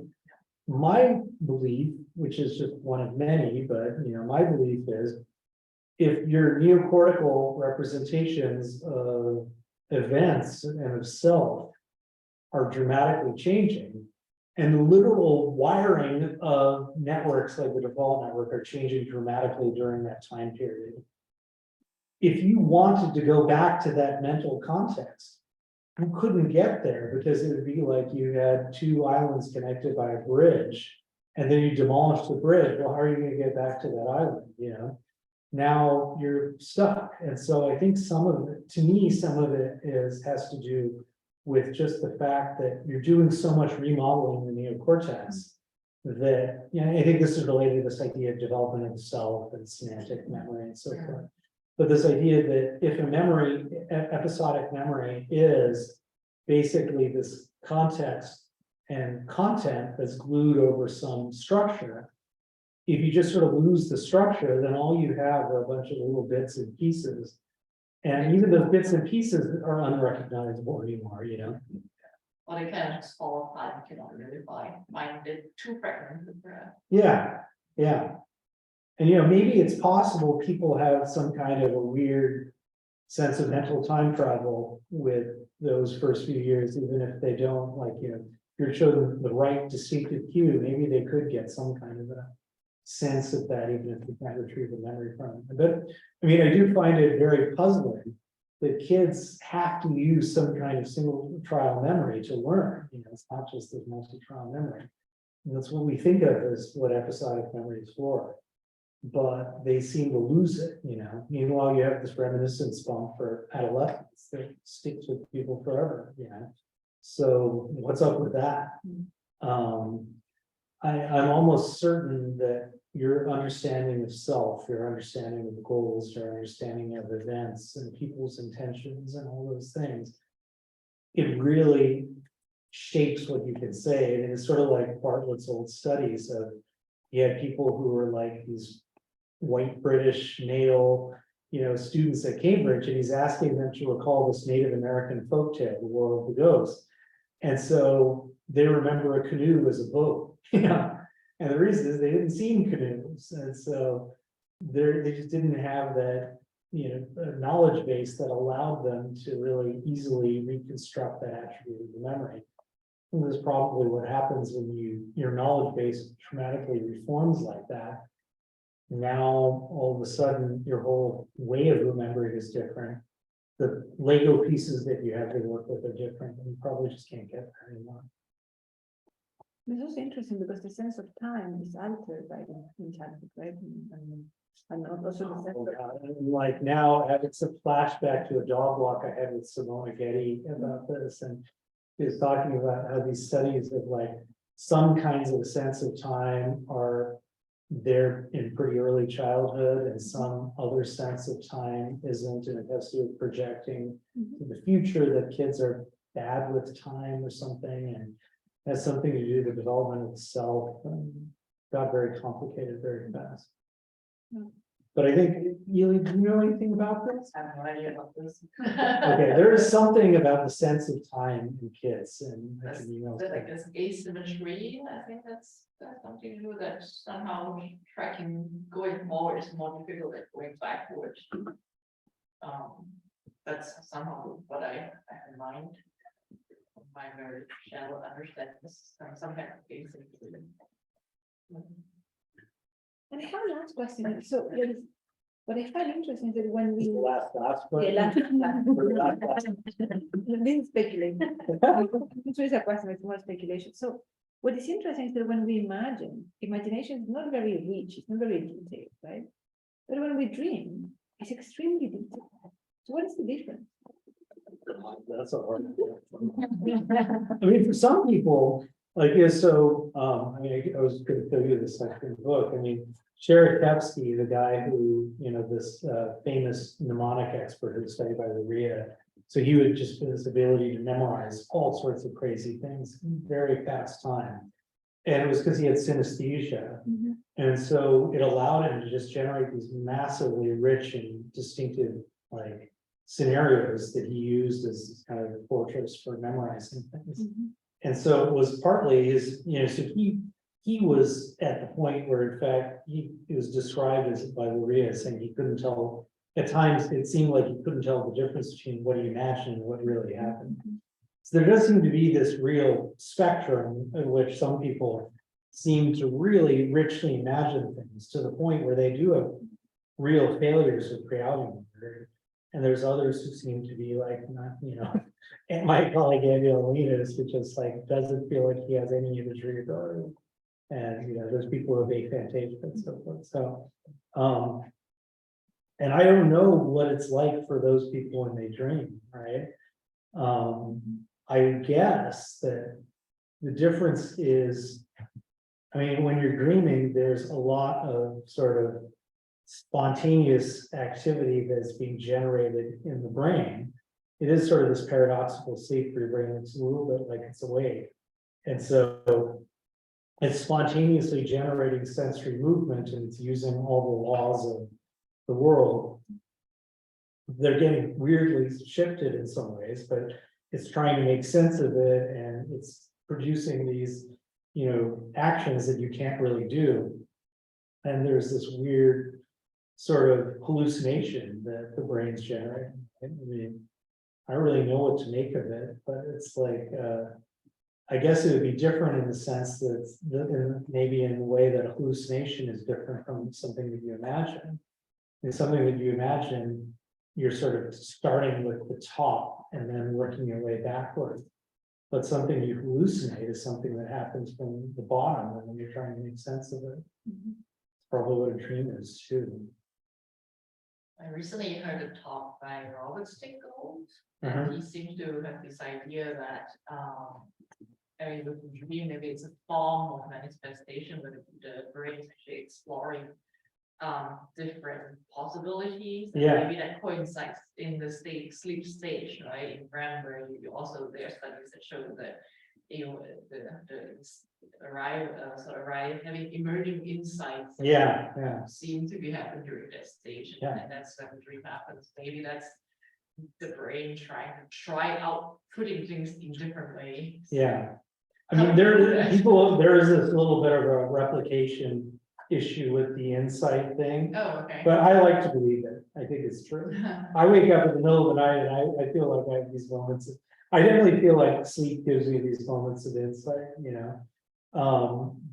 My belief, which is just one of many, but my belief is if your neocortical representations of events and of self are dramatically changing, and the literal wiring of networks like the default network are changing dramatically during that time period. If you wanted to go back to that mental context, you couldn't get there because it would be like you had two islands connected by a bridge and then you demolish the bridge. Well, how are you going to get back to that island? Now you're stuck. And so I think some of it, to me, some of it has to do with just the fact that you're doing so much remodeling in the neocortex that, I think this is related to this idea of development of self and semantic memory and so forth. But this idea that if a memory, episodic memory is basically this context and content that's glued over some structure, if you just sort of lose the structure, then all you have are a bunch of little bits and pieces. And even those bits and pieces are unrecognizable anymore, you know? Or they kind of just fall apart, you cannot really find the two fragments. Yeah, yeah. And you know, maybe it's possible people have some kind of a weird sense of mental time travel with those first few years, even if they don't, like, you know, if you're shown the right distinctive cue, maybe they could get some kind of a sense of that, even if you can't retrieve the memory from it. But I mean, I do find it very puzzling that kids have to use some kind of single trial memory to learn. You know, it's not just this multi-trial memory. And that's what we think of as what episodic memory is for. But they seem to lose it, you know. Meanwhile, you have this reminiscence bump for adolescents that sticks with people forever, you know. So what's up with that? I'm almost certain that your understanding of self, your understanding of goals, your understanding of events and people's intentions and all those things, it really shapes what you can say. And it's sort of like Bartlett's old studies of, you had people who were like these white British male, you know, students at Cambridge, and he's asking them to recall this Native American folktale, the War of the Ghosts. And so they remember a canoe as a boat, you know, and the reason is they didn't see canoes. And so they just didn't have that, you know, knowledge base that allowed them to really easily reconstruct that attribute of the memory. And that's probably what happens when your knowledge base dramatically reforms like that. Now, all of a sudden, your whole way of remembering is different. The Lego pieces that you have to work with are different, and you probably just can't get there anymore. It's also interesting because the sense of time is altered by in childhood, right? And also the sense of And like now, it's a flashback to a dog walk I had with Simona Getty about this, and he was talking about how these studies of like some kinds of sense of time are there in pretty early childhood, and some other sense of time isn't, and it has to do with projecting to the future, that kids are bad with time or something, and has something to do with the development of the self, and got very complicated very fast. But I think, Ely, do you know anything about this? I have no idea about this. Okay, there is something about the sense of time in kids, and I That's, can email like this asymmetry, I think that's something to do that somehow tracking going forward is more difficult than going backward. That's somehow what I have in mind. My very shallow understanding this some kind of asymmetry. And I have a last question. So there is, what I find interesting is that when we last yeah, question. this is speculation. This is a question, it's more speculation. So what is interesting is that when we imagine, imagination is not very rich, it's not very detailed, right? But when we dream, it's extremely detailed. So what is the difference? That's a hard one. I mean, for some people, like, yeah, so, I mean, I was gonna tell you this second book. I mean, Cherykhovsky, the guy who, you know, this famous mnemonic expert who was studied by Luria. So he would just have this ability to memorize all sorts of crazy things in very fast time. And it was because he had synesthesia. And so it allowed him to just generate these massively rich and distinctive, like, scenarios that he used as kind of a fortress for memorizing things. And so it was partly his, you know, so he was at the point where, in fact, it was described as by Luria saying he couldn't tell, at times it seemed like he couldn't tell the difference between what he imagined and what really happened. So there does seem to be this real spectrum in which some people seem to really richly imagine things to the point where they do have real failures of pre-outing. And there's others who seem to be like, not, you know, and my colleague Linus, who just like doesn't feel like he has any imagery ability. And, you know, there's people who have aphantasia and so forth. So, and I don't know what it's like for those people when they dream, right? I guess that the difference is, I mean, when you're dreaming, there's a lot of sort of spontaneous activity that's being generated in the brain. It is sort of this paradoxical state for your brain. It's a little bit like it's awake. And so it's spontaneously generating sensory movement, and it's using all the laws of the world. They're getting weirdly shifted in some ways, but it's trying to make sense of it, and it's producing these, actions that you can't really do. And there's this weird sort of hallucination that the brain's generating. I mean, I don't really know what to make of it, but it's like, I guess it would be different in the sense that maybe in the way that hallucination is different from something that you imagine. It's something that you imagine, you're sort of starting with the top and then working your way backward. But something you hallucinate is something that happens from the bottom, and when you're trying to make sense of it. It's probably what a dream is too. I recently heard a talk by Robert Stickles, Uh-huh. and he seemed to have this idea that, I mean, with the dream, maybe it's a form of manifestation where the brain is actually exploring different possibilities. And Yeah. maybe that coincides in the sleep stage, right? In REM, where you also, there are studies that show that, having emerging insights. Yeah. Seem to be happening during that stage, Yeah. and that's when the dream happens. Maybe that's the brain trying to try out putting things in different ways. Yeah. I mean, there is this little bit of a replication issue with the insight thing, Oh, okay. but I like to believe it. I think it's true. I wake up in the middle of the night and I feel like I have these moments. I definitely feel like sleep gives me these moments of insight,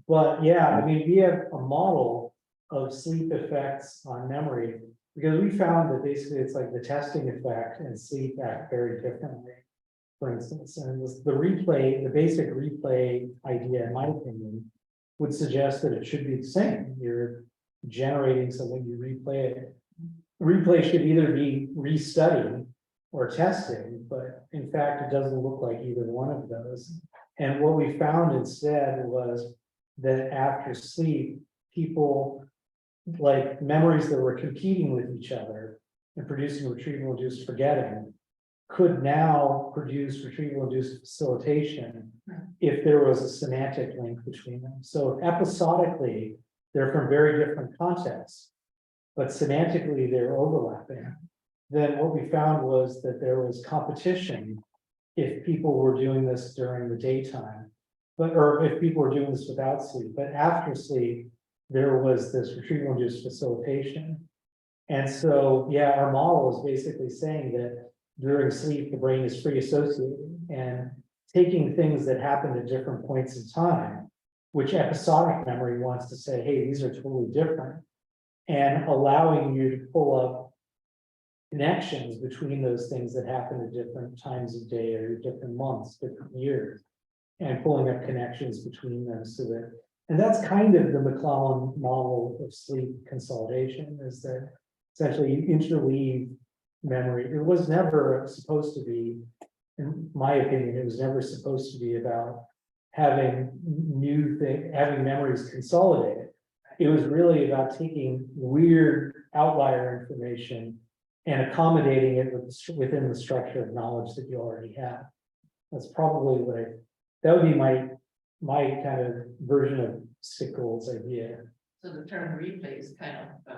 But yeah, I mean, we have a model of sleep effects on memory, because we found that basically it's like the testing effect and sleep act very differently. For instance, and the basic replay idea, in my opinion, would suggest that it should be the same. You're generating something, you replay it. Replay should either be restudying or testing, but in fact, it doesn't look like either one of those. And what we found instead was that after sleep, people, like memories that were competing with each other and producing retrieval-induced forgetting, could now produce retrieval-induced facilitation if there was a semantic link between them. So episodically, they're from very different contexts, but semantically they're overlapping. Then what we found was that there was competition if people were doing this during the daytime, or if people were doing this without sleep. But after sleep, there was this retrieval-induced facilitation. And so, yeah, our model is basically saying that during sleep, the brain is free associating and taking things that happen at different points in time, which episodic memory wants to say, hey, these are totally different, and allowing you to pull up connections between those things that happen at different times of day or different months, different years, and pulling up connections between them so that, and that's kind of the McClellan model of sleep consolidation, is that essentially you interweave memory. It was never supposed to be, in my opinion, it was never supposed to be about having having memories consolidated. It was really about taking weird outlier information and accommodating it within the structure of knowledge that you already have. That's probably that would be my kind of version of Stickles' idea. So the term replay is kind of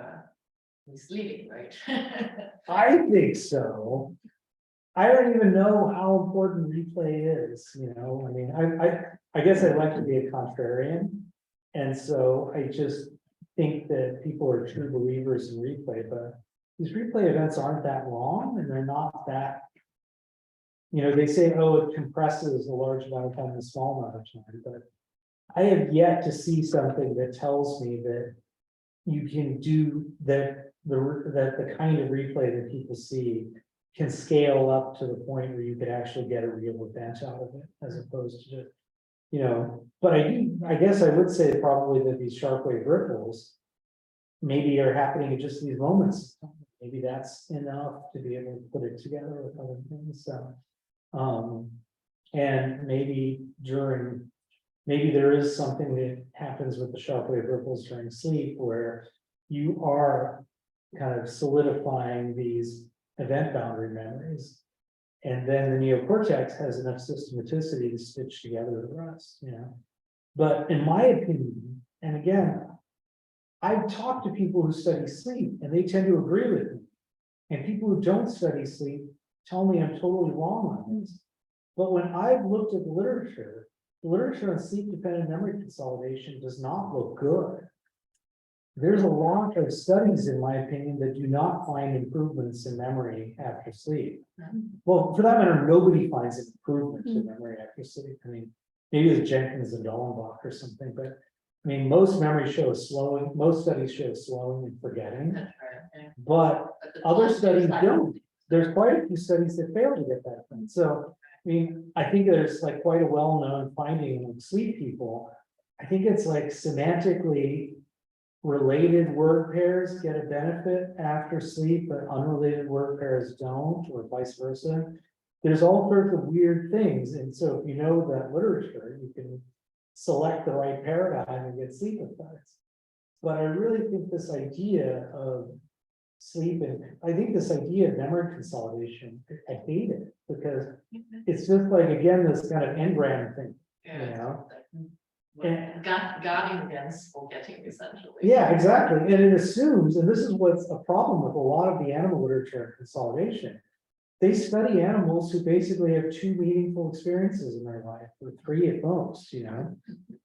misleading, right? I think so. I don't even know how important replay is, I mean, I guess I'd like to be a contrarian. And so I just think that people are true believers in replay, but these replay events aren't that long, and they're not that, they say, oh, it compresses a large amount of time in a small amount of time, but I have yet to see something that tells me that you can do that, the kind of replay that people see can scale up to the point where you could actually get a real event out of it, as opposed to just, but I guess I would say probably that these sharp wave ripples maybe are happening at just these moments. Maybe that's enough to be able to put it together with other things. So, and maybe there is something that happens with the sharp wave ripples during sleep where you are kind of solidifying these event boundary memories. And then the neocortex has enough systematicity to stitch together the rest, you know. But in my opinion, and again, I've talked to people who study sleep and they tend to agree with me. And people who don't study sleep tell me I'm totally wrong on this. But when I've looked at the literature on sleep-dependent memory consolidation does not look good. There's a lot of studies, in my opinion, that do not find improvements in memory after sleep. Well, for that matter, nobody finds an improvement in memory after sleep. I mean, maybe it's Jenkins and Dollenbach or something, but I mean, most memory shows slowing, most studies show slowing and forgetting, That's right, yeah. but But the other positive studies side- don't. There's quite a few studies that fail to get that done. So, I mean, I think there's like quite a well-known finding in sleep people. I think it's like semantically related word pairs get a benefit after sleep, but unrelated word pairs don't, or vice versa. There's all sorts of weird things. And so if you know that literature, you can select the right paradigm and get sleep effects. But I really think this idea of sleep, and I think this idea of memory consolidation, I hate it because it's just like, again, this kind of engram thing, you Yeah. know? Guarding against forgetting essentially. Yeah, exactly. And it assumes, and this is what's a problem with a lot of the animal literature and consolidation. They study animals who basically have 2 meaningful experiences in their life, or 3 at most, you know.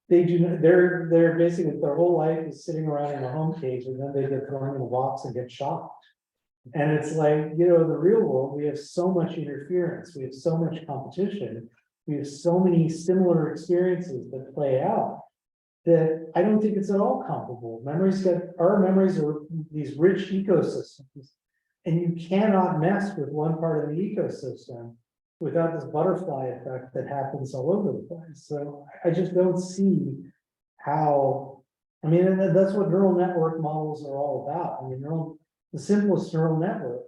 They do not, they're basically, their whole life is sitting around in a home cage and then they get thrown in a box and get shot. And it's like, you know, the real world, we have so much interference, we have so much competition, we have so many similar experiences that play out that I don't think it's at all comparable. Our memories are these rich ecosystems. And you cannot mess with one part of the ecosystem without this butterfly effect that happens all over the place. So I just don't see how, I mean, and that's what neural network models are all about. I mean, the simplest neural network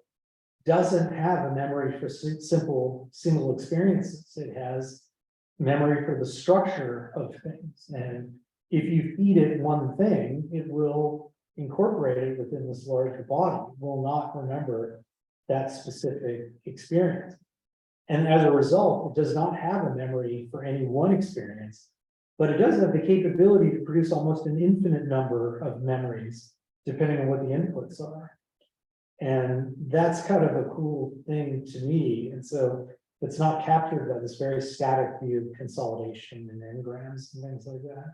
doesn't have a memory for simple single experiences. It has memory for the structure of things. And if you feed it one thing, it will incorporate it within this larger body, will not remember that specific experience. And as a result, it does not have a memory for any one experience, but it does have the capability to produce almost an infinite number of memories, depending on what the inputs are. And that's kind of a cool thing to me. And so it's not captured by this very static view of consolidation and engrams and things like that.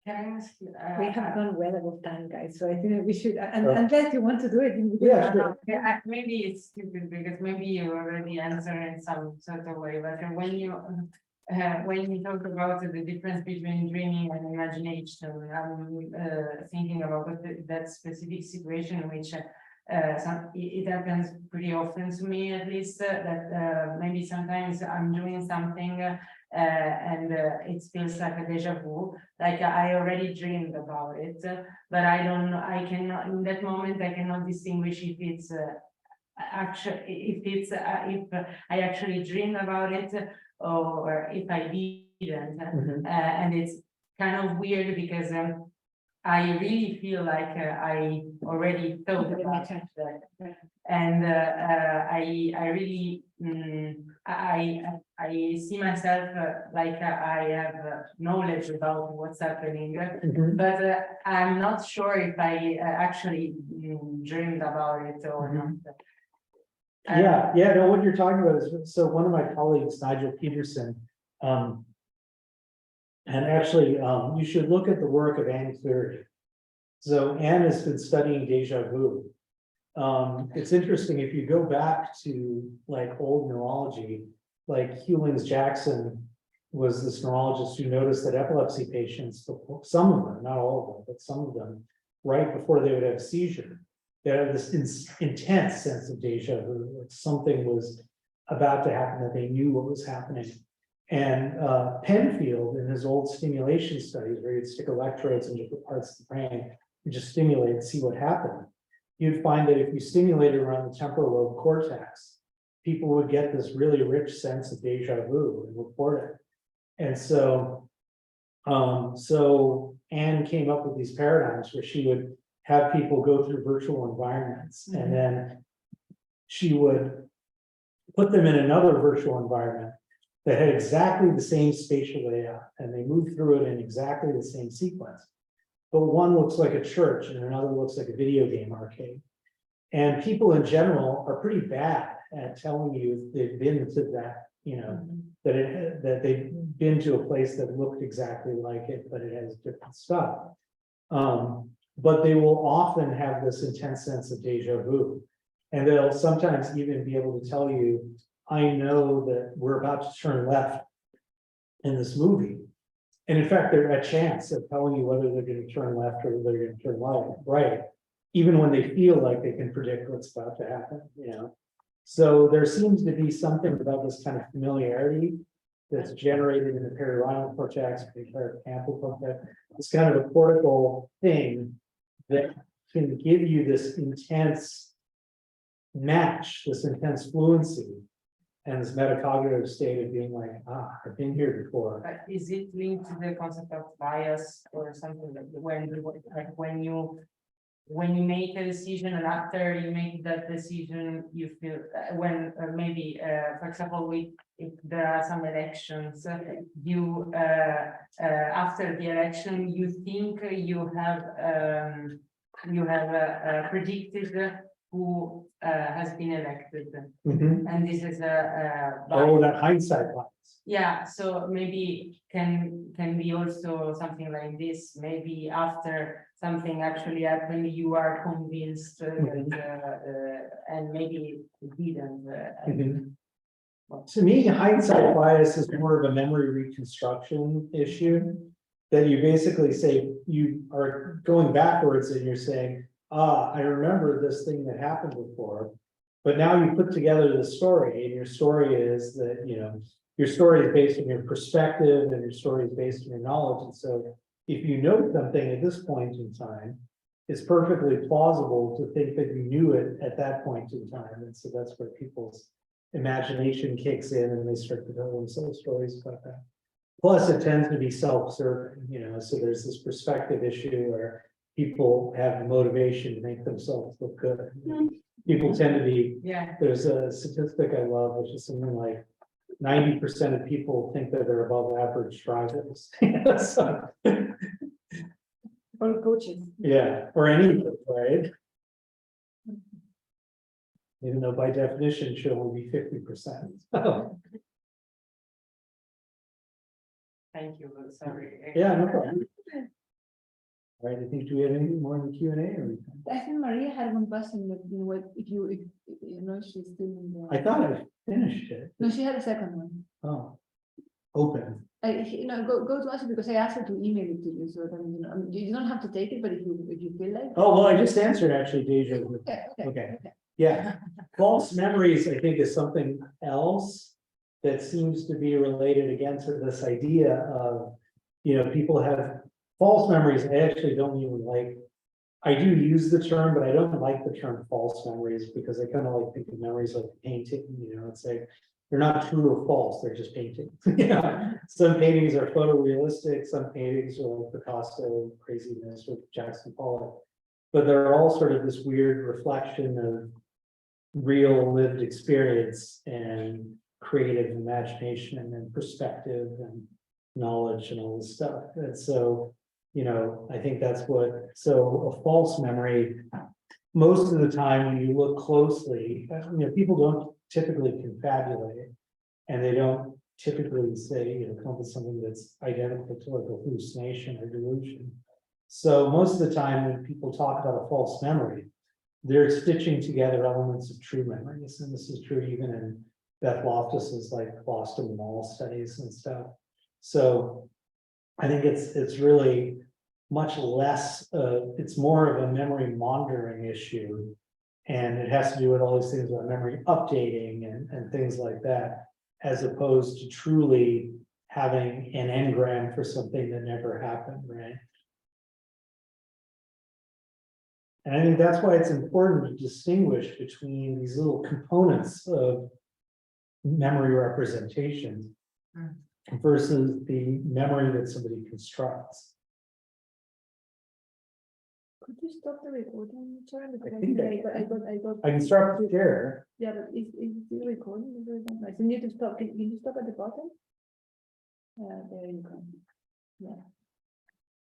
Can I ask you? We have gone well above time, guys, so I think that we should, and Oh. unless you want to do it. you do Yeah, it. sure. Yeah, maybe it's stupid because maybe you already answered in some sort of way, but when you talk about the difference between dreaming and imagination, I'm thinking about that specific situation in which it happens pretty often to me, at least, that maybe sometimes I'm doing something and it feels like a deja vu, like I already dreamed about it, but I don't know, I cannot, in that moment, I cannot distinguish if it's actually, if I actually dreamed about it or if I didn't. And it's kind of weird because I really feel like I already thought about that. And I really, I see myself like I have knowledge about what's happening, but I'm not sure if I actually dreamed about it or not. Yeah, no, what you're talking about is, so one of my colleagues, Nigel Peterson, and actually, you should look at the work of Anne Cleary. So Anne has been studying deja vu. It's interesting, if you go back to like old neurology, like Hewlings-Jackson was this neurologist who noticed that epilepsy patients, some of them, not all of them, but some of them, right before they would have seizure, they had this intense sense of deja vu, like something was about to happen, that they knew what was happening. And Penfield, in his old stimulation studies, where he'd stick electrodes in different parts of the brain and just stimulate and see what happened, you'd find that if you stimulated around the temporal lobe cortex, people would get this really rich sense of deja vu and report it. And so, so Anne came up with these paradigms where she would have people go through virtual environments, and then she would put them in another virtual environment that had exactly the same spatial layout, and they moved through it in exactly the same sequence. But one looks like a church and another looks like a video game arcade. And people in general are pretty bad at telling you if they've been to that, that they've been to a place that looked exactly like it, but it has different stuff. But they will often have this intense sense of deja vu. And they'll sometimes even be able to tell you, I know that we're about to turn left in this movie. And in fact, they're a chance of telling you whether they're going to turn left or whether they're going to turn right, even when they feel like they can predict what's about to happen, So there seems to be something about this kind of familiarity that's generated in the perirhinal cortex, the hippocampal cortex. It's kind of a cortical thing that can give you this intense match, this intense fluency, and this metacognitive state of being like, I've been here before. But is it linked to the concept of bias or something like when you make a decision and after you make that decision, you feel when maybe, for example, if there are some elections, you after the election, you think you have predicted who has been elected, and this is That hindsight bias. yeah, so maybe can be also something like this. Maybe after something actually happened, you are convinced that, and maybe it didn't. To me, hindsight bias is more of a memory reconstruction issue. That you basically say you are going backwards and you're saying, I remember this thing that happened before. But now you put together the story, and your story is that, your story is based on your perspective and your story is based on your knowledge. And so if you know something at this point in time, it's perfectly plausible to think that you knew it at that point in time. And so that's where people's imagination kicks in and they start to tell themselves stories about that. Plus, it tends to be self-serving, so there's this perspective issue where people have the motivation to make themselves look good. People tend to be, there's a statistic I love, which is something like 90% of people think that they're above average drivers. So, Or coaches. yeah, or anything, right? Even though by definition should only be 50%. Thank you, sorry. Yeah, no problem. All right, I think, do we have anything more in the Q&A or? I think Maria had one question, but if she's still in the. I thought I finished it. No, she had a second one. Oh, open. Go to us because I asked her to email it to you, so that, you don't have to take it, but if you feel like. Oh, well, I just answered actually, Deja. Okay. Yeah, false memories, I think, is something else that seems to be related again to this idea of, people have false memories. I actually don't even like, I do use the term, but I don't like the term false memories because I kind of like think of memories like painting, it's like, they're not true or false, they're just paintings. Some paintings are photorealistic, some paintings are like Picasso craziness or Jackson Pollock, but they're all sort of this weird reflection of real lived experience and creative imagination and perspective and knowledge and all this stuff. And so, I think that's so a false memory, most of the time when you look closely, people don't typically confabulate, and they don't typically say, come up with something that's identical to like a hallucination or delusion. So most of the time when people talk about a false memory, they're stitching together elements of true memories. And this is true even in Beth Loftus's like Boston Mall studies and stuff. So I think it's really much less, it's more of a memory monitoring issue. And it has to do with all these things about memory updating and things like that, as opposed to truly having an engram for something that never happened, right? And I think that's why it's important to distinguish between these little components of memory representation versus the memory that somebody constructs. Could you stop the recording, Charan? Because think I got. I can start to share. Yeah, but is the recording? Is it not? I need to stop. Can you stop at the bottom? There you go. Yeah.